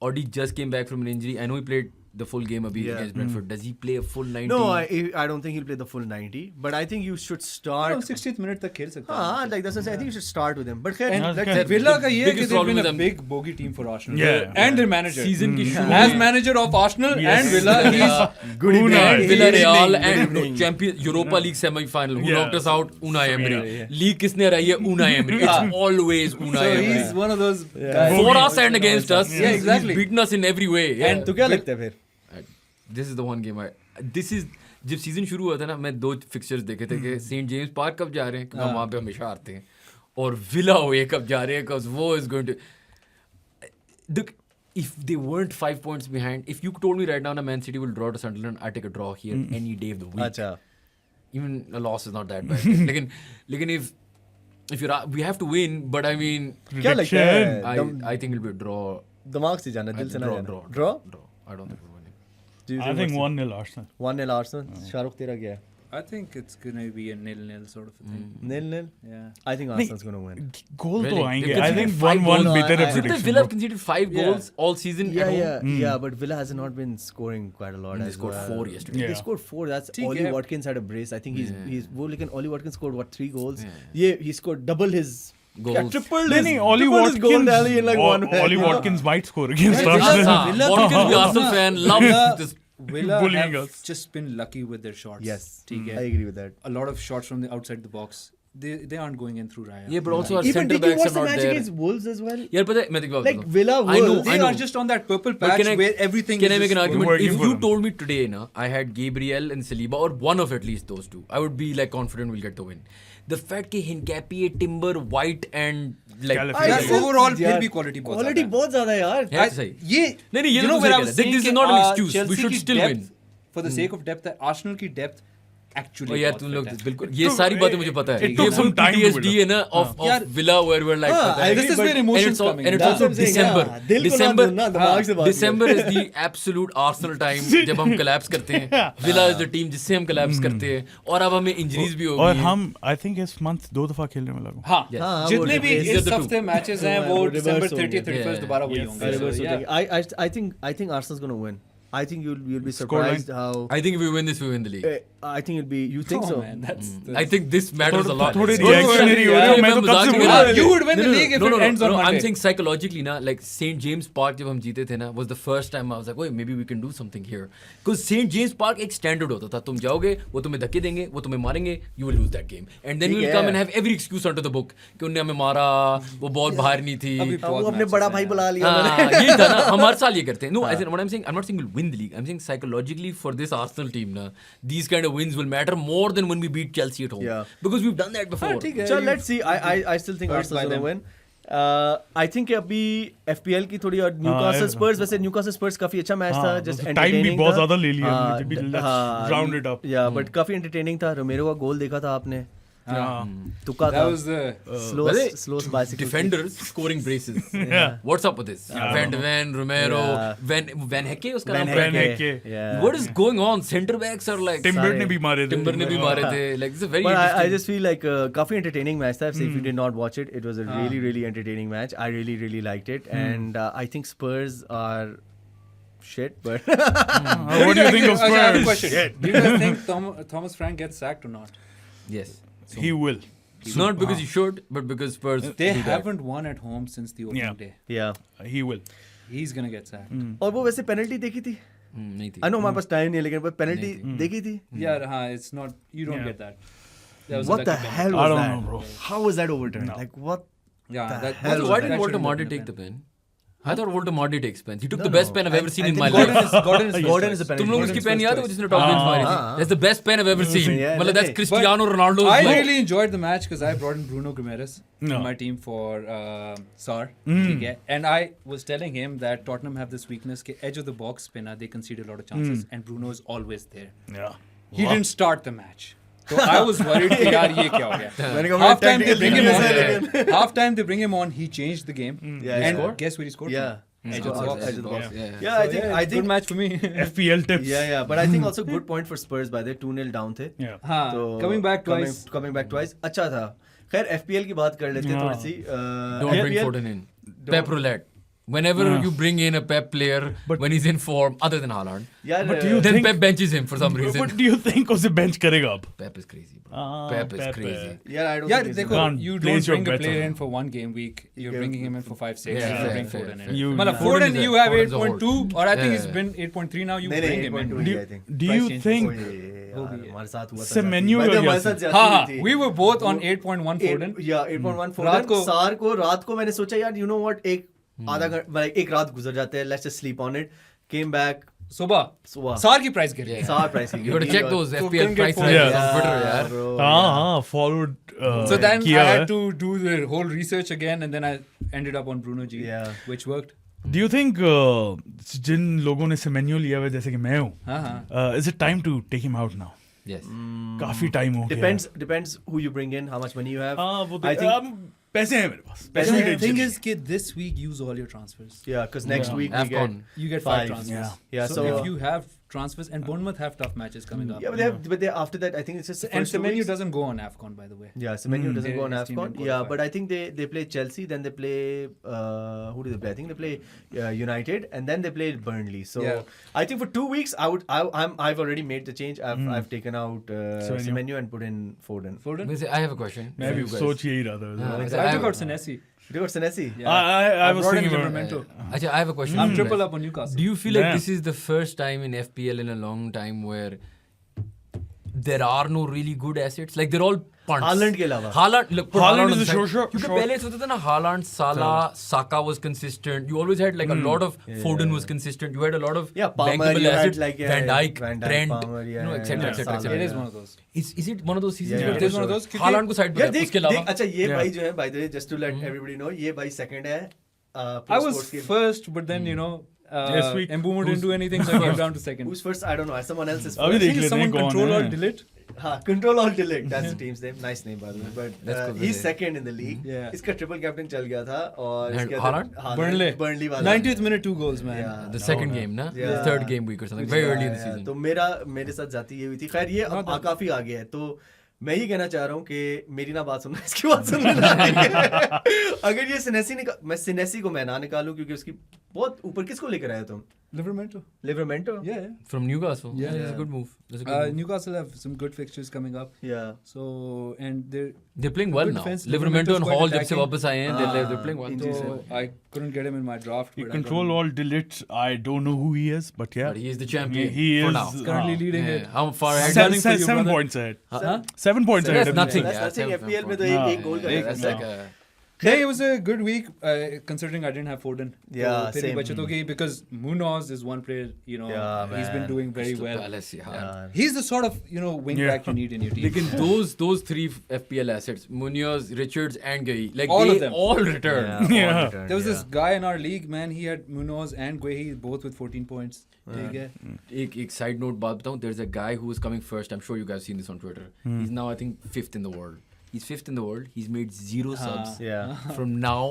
Odi just came back from an injury. I know he played the full game against Brentford. Does he play a full 90? No, I don't think he'll play the full 90. But I think you should start. 60th minute तक खेल सकता है. हाँ, like that's what I'm saying. I think you should start with him. But And Villa का ये है कि biggest they've problem been with a them- big bogey team for Arsenal. Yeah. And their manager. Season की शुरू As में- manager of Arsenal and Villa, he's good Unai. evening. Villarreal Good and evening. Champion Europa League semi-final. Who Yeah. knocked us out? Unai Emery. League किसने हराई है? Unai Emery. It's always Unai so Emery. he's one of those guys. For us and against us. Yeah, exactly. He's beaten us in every way. And तो क्या लगता है फिर? This is the one game this is जब season शुरू हुआ था ना, मैं 2 फिक्चर्स देखे थे कि सेंट जेम्स पार्क कब जा रहे हैं, क्योंकि हम वहाँ पे हमेशा हारते हैं, और विला हुए कब जा रहे हैं, because वो is going to if they weren't 5 points behind, if you told me right now Man City will draw to Sunderland, I'd take a draw here any day of the week. अच्छा. Even a loss is not that bad. लेकिन if you're we have to win, but I mean क्या लगता है? I think it'll be a draw. दिमाग से जाना, दिल से ना जाना. Draw. Draw? I don't think we're winning. I think 1-0 Arsenal. 1-0 Arsenal. Shahrukh तेरा क्या है? I think it's gonna be a 0-0 sort of a thing. 0-0. Yeah. I think Arsenal's gonna win. Goal तो Really? आएंगे. They've I conceded think 5 1-1 goals. better I- a I- prediction. Villa have conceded 5 Yeah. goals all season at home. Yeah, but Villa has not been scoring quite a lot. They as scored well. 4 yesterday. Yeah. They scored 4. That's ठीक Ollie है. Watkins had a brace. I think he's वो लेकिन Ollie Watkins scored what 3 goals. Yeah. Yeah, he scored double his Goals. Yeah, tripled नहीं his, नहीं Ollie tripled his goal Watkins tally in like one match. Ollie Watkins might score against Yeah, Arsenal. Villa- Villa, Watkins भी Arsenal fan, loves this. Villa Bullying have us. just been lucky with their shots. Yes, ठीक है. I agree with that. A lot of shots from the outside the box. They aren't going in through Raya. Yeah, but also our Even centre did you backs watch are the not match there. against Wolves as well? यार पता है मैं देखो Like Villa I know, Wolves. They I know. are just on that purple But patch can I- where everything Can I is make an just argument? working If for you them. told me today, na, I had Gabriel and Saliba, or one of at least those two, I would be like confident we'll get the win. The fact कि Hincapié, Timber, White and like Calafiori. Yeah, Yes. overall फिर भी quality बहुत Quality ज़्यादा है. बहुत ज़्यादा है यार. है सही. ये नहीं, ये you तो know सही where I कह was रहा है. saying This is कि, not an excuse. Chelsea We should की still depth, win. For the sake of depth, Arsenal की depth actually Oh, यार बहुत तुम fit लोग है. बिल्कुल ये सारी बातें मुझे पता है. it took ये full some time to build PTSD है ना of यार- Villa where we're like हाँ, I agree, This is but- where emotions and coming. it's That's also what I'm saying, December. हाँ, दिल को ना December दो ना, दिमाग से बात December is the absolute Arsenal time जब हम collapse करते हैं. Villa is the team जिससे हम collapse करते हैं और अब हमें injuries भी हो और गई हैं. हम I think इस month 2 दफा खेलने वाला हूँ. हाँ, Yes. हाँ, जितने वो भी replace- इस the two. हफ्ते मैचेस हैं वो वो reverse December होंगे. 30th 31st Yeah. दोबारा वही Yes. होंगे. Reverse So, हो yeah. जाएगी. I think Arsenal's gonna win. I think you'll be surprised how. I think if we win this, we win the league. I think it'll be. You think Oh, so? man, that's I think this matters a lot. थोड़े Don't worry. reactionary हो रहे हो. Yeah, मैं तो मजाक कब से नहीं बोल कर रहा रहा. You would win the No, league if no, it no, ends on no, I'm Monday. saying psychologically ना, like St James Park जब हम जीते थे ना, was the first time I was like, oh, maybe we can do something here. Because St James Park एक standard होता था. तुम जाओगे, वो तुम्हें धक्के देंगे, वो तुम्हें मारेंगे, you will lose that game. And then you will come and have every excuse under the book कि उनने हमें मारा, वो बॉल बाहर नहीं थी. अभी हाँ, वो बहुत अपने matches बड़ा हैं भाई यार. बुला लिया मैंने. हाँ, यही था ना, हम हर साल ये करते हैं. No, as in what I'm saying, I'm not saying we'll win the league. I'm saying psychologically for this Arsenal team ना, these kind of wins will matter more than when we beat Chelsea at home. Yeah. Because we've done that before. ठीक है. So let's see. I still think Hurt Arsenal's by gonna them. win. I think कि अभी FPL की थोड़ी और Newcastle Spurs वैसे Newcastle Spurs काफी अच्छा मैच था. Just टाइम भी entertaining बहुत था. ज्यादा ले लिया हाँ, हमने, भी let's हाँ, round it up. Yeah, but काफी entertaining था. रोमेरो का गोल देखा था आपने. हाँ. तुक्का था. That was the Slow bicycle. Defenders scoring braces. Yeah. What's up with this? Van de Ven, Romero, Yeah. Van Hecke उसका Van नाम क्या है? Hecke. Yeah. What is going on? Center backs are like timber ने भी मारे थे. Timber ने भी मारे थे. Like this is very But I interesting. just feel like काफी entertaining match था. So if you did not watch it, it was a really entertaining match. I really liked it, and I think Spurs are shit, but What do you think of Okay, I have a Spurs? question. Do you guys think Thomas Frank gets sacked or not? Yes. He will. Not because he should, but because Spurs They do that. haven't won at home since the opening Yeah. day. yeah. He will. He's gonna get sacked. और वो वैसे penalty देखी थी. नहीं थी. I know हमारे पास time नहीं है लेकिन पेनल्टी देखी थी. Yeah, it's not. You don't Yeah. get that. That was a What the lucky penalty. hell I was don't that? know, bro. How was that overturned? Like what? Yeah, the that. hell Also, was why that? did Walter shouldn't Marty have been take a the pen? I thought Walter Marty takes pens. He took No, the best no. pen I've ever seen I in my think life. Gordon is Gordon is the penalty. तुम लोग उसकी pen याद है वो जिसने top हाँ, bench मारी हाँ, थी? That's the best pen I've ever seen. Yeah, मतलब that's yeah. Cristiano Ronaldo. I really enjoyed the match because I brought in Bruno Guimaraes No. in my team for SAR. ठीक है? And I was telling him that Tottenham have this weakness कि edge of the box spinner they concede a lot of chances and Bruno is always there. Yeah. He didn't start the match. So I was worried कि यार ये क्या हो गया? मैंने कहा Half time they tactical bring him genius है on. Half time they bring him on. He changed the game. Yeah, he And scored? guess where he scored? Yeah. Edge of the box. Edge of the box. Yeah. Yeah, I think good match for me. FPL tips. Yeah, but I think also good point for Spurs by the 2-0 down थे. Yeah. हाँ, तो coming back twice. Coming back twice. अच्छा था. खैर FPL की बात कर लेते हैं हाँ. थोड़ी सी. Don't bring Foden in. Pep roulette. Whenever you bring in a Pep player when he's in form, other than Haaland, यार, But do you then think- Pep benches him for some reason. What do you think उसे bench करेगा अब? Pep is crazy, bro. Ah, Pep is Pep crazy. है. यार, I don't Yeah, think he's देखो, Can't you place don't your bring a bets player on in for 1 game week. You're bringing him in for 5-6. Yeah, you fair, bring fair, Foden fair. in. You- मतलब Foden Foden, is you a- have Foden is a 8.2, or I think Yeah. he's been 8.3 now. You नहीं, bring नहीं, him in. 8.2 I think. Do you think यार, हमारे साथ हुआ था Semenyo जाती। या हमारे Yasin? साथ जाती हाँ, हुई थी। we were both on 8.1 Foden. Yeah, 8.1 रात Foden. को- रात को मैंने सोचा यार, you know what, एक आधा घंटा, एक रात गुजर जाते हैं, let's just sleep on it. Came back, सुबह सार की प्राइस गिर गई. सार price You gotta check those So FPL couldn't get prices Foden. Yeah. on Twitter, yaar. bro. हाँ, followed. So then I किया है. had to do the whole research again, and then I ended up on Bruno G, Yeah. which worked. Do you think जिन लोगों ने Semenyo लिया हुआ है, जैसे कि मैं हूँ, हाँ हाँ. is it time to take him out now? Yes. काफी टाइम हो गया. Depends who you bring in, how much money you have. हाँ, वो I think पैसे हैं मेरे पास. पैसे पैसे हैं. की The thing tension is, kid, this week use all your transfers. yeah, because next Yeah. week we get AFCON. You get 5 transfers. Yeah, so, so- if you have transfers, and Bournemouth have tough matches coming up. yeah, but they after that I think it's just the And first 2 Semenyo weeks. doesn't go on AFCON, by the way. Yeah, Semenyo doesn't They- go on his team AFCON. didn't Yeah, qualify. but I think they play Chelsea, then they play who do they play? I think they play United, and then they play Burnley. So Yeah. I think for 2 weeks I've already made the change. I've taken out Semenyo and put in Foden. Foden? I have a question. मैं for भी you guys. सोच यही रहा था. हाँ, So I took out Senesi. You got Senesi? Yeah. I was brought in thinking Livramento. Actually, I have a question. I'm for you triple guys. up on Newcastle. Do you feel like Yeah. this is the first time in FPL in a long time where there are no really good assets? Like they're all punts. Haaland के अलावा. Haaland, look, put Haaland on is the a side. sure. क्योंकि पहले ऐसा होता था ना, Haaland, Salah, Saka was consistent. You always had like a lot of Foden was consistent. You had a lot of Yeah, Palmer, bankable you had assets. like, Van Dijk, Trent, Palmer, you know, yeah, etc. yeah, etc. Salah, etc. It is yeah. one of those. Is it one of those seasons Yeah, where it is there's one of those, क्योंकि- Haaland को side पे यार रख, देख उसके अलावा अच्छा ये Yeah. भाई जो है by the way just to let everybody know ये भाई second है I was first, but then, you know, Yes, we- Mbumo didn't do anything, so I came down to second. who's first I don't know someone else is अभी first. देख I think लेते हैं someone कौन control है. or delete. हाँ, control all delete. That's the team's name. Nice name by the way. But That's good, he's yeah. second in the league. Yeah. इसका triple captain चल गया था और And इसके Haaland? Burnley वाला 90th minute, 2 goals, man. Yeah. the second game, na? Yeah. The third game week or something. Very early in the Yeah, season. तो मेरे साथ जाती ये हुई थी. खैर ये अब काफी आगे है तो मैं ये कहना चाह रहा हूँ कि मेरी ना बात सुनना इसकी बात सुनना अगर ये सिनेसी मैं सिनेसी को मैं ना निकालूं क्योंकि उसकी बहुत ऊपर किसको लेकर आए हो तुम Livramento. लिवरमेंटो Yeah. From Newcastle. Yeah, That's a yeah. good move. That's a good move. Newcastle have some good fixtures coming up. या So, and They're playing well good now. defense. Livermento and Livermento's quite Hall जब से attacking. वापस आए हैं, they're playing well. Injuries so I couldn't get him in my draft. You but I control got him. all delete. I don't know who he is, but yeah. But he is the champion He for is now. Currently leading Yeah. it. How far ahead? Seven- for you, 7 brother. points ahead. Huh? 7 points That's ahead. nothing. That's yeah, nothing. 7 FPL में तो हाँ, एक गोल का That's difference like है. Hey, it was a good week considering I didn't have Foden. Yeah, तो फिर भी same. बचे तो कि because Munoz is one player, you know, Yeah, he's been man. doing very Crystal well. Palace, yeah. Yeah. He's the sort of, you know, wing Yeah. back you need in your team. Lekin those three FPL assets, Munoz, Richards, and Guehi, like All they of them. all returned. all Yeah. returned, There was yeah. this guy in our league, man. He had Munoz and Guehi both with 14 points. ठीक है. एक side note बात बताऊं, there's a guy who is coming first. I'm sure you guys seen this on Twitter. He's now I think 5th in the world. He's 5th in the world. He's made 0 subs Yeah. from now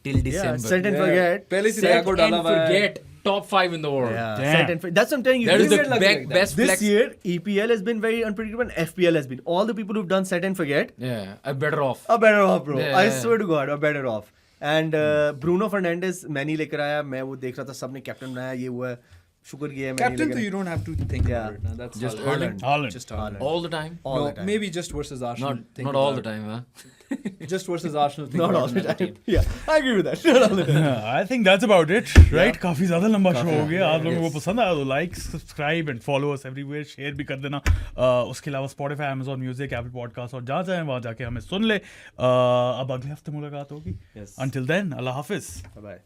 till December. Set and Yeah. forget. पहले से Set record डाला and हुआ है. forget. Top 5 in the world. Yeah. Damn. Set and that's what I'm telling you. That is This the year, like that. best this flex. year, EPL has been very unpredictable and FPL has been. All the people who've done set and forget Yeah, I'm better off. are better off, bro. Yeah. I swear to God, are better off. And Bruno Fernandes मैं नहीं लेकर आया. मैं वो देख रहा था सबने कैप्टन बनाया ये हुआ है. शुक्र किया है मैं नहीं Captain, लेकर so you don't have to think Yeah. about it. No, that's Just Haaland. Erling. Haaland. Just Haaland. All the time. all No, the time. maybe just versus Arsenal. Not think all the about time, huh? it. Just versus Arsenal. think Not about all the another time. team. Yeah, I agree with that. Not all the time. I think that's about it, right? काफी ज्यादा लंबा show हो गया. आप लोगों को पसंद आया तो like, subscribe and follow us everywhere. Share भी कर देना. उसके अलावा Spotify, Amazon Music, Apple Podcast और जहाँ चाहें वहाँ जाके हमें सुन ले. अब अगले हफ्ते मुलाकात होगी. Yes. Until then, अल्लाह हाफिज. Bye bye.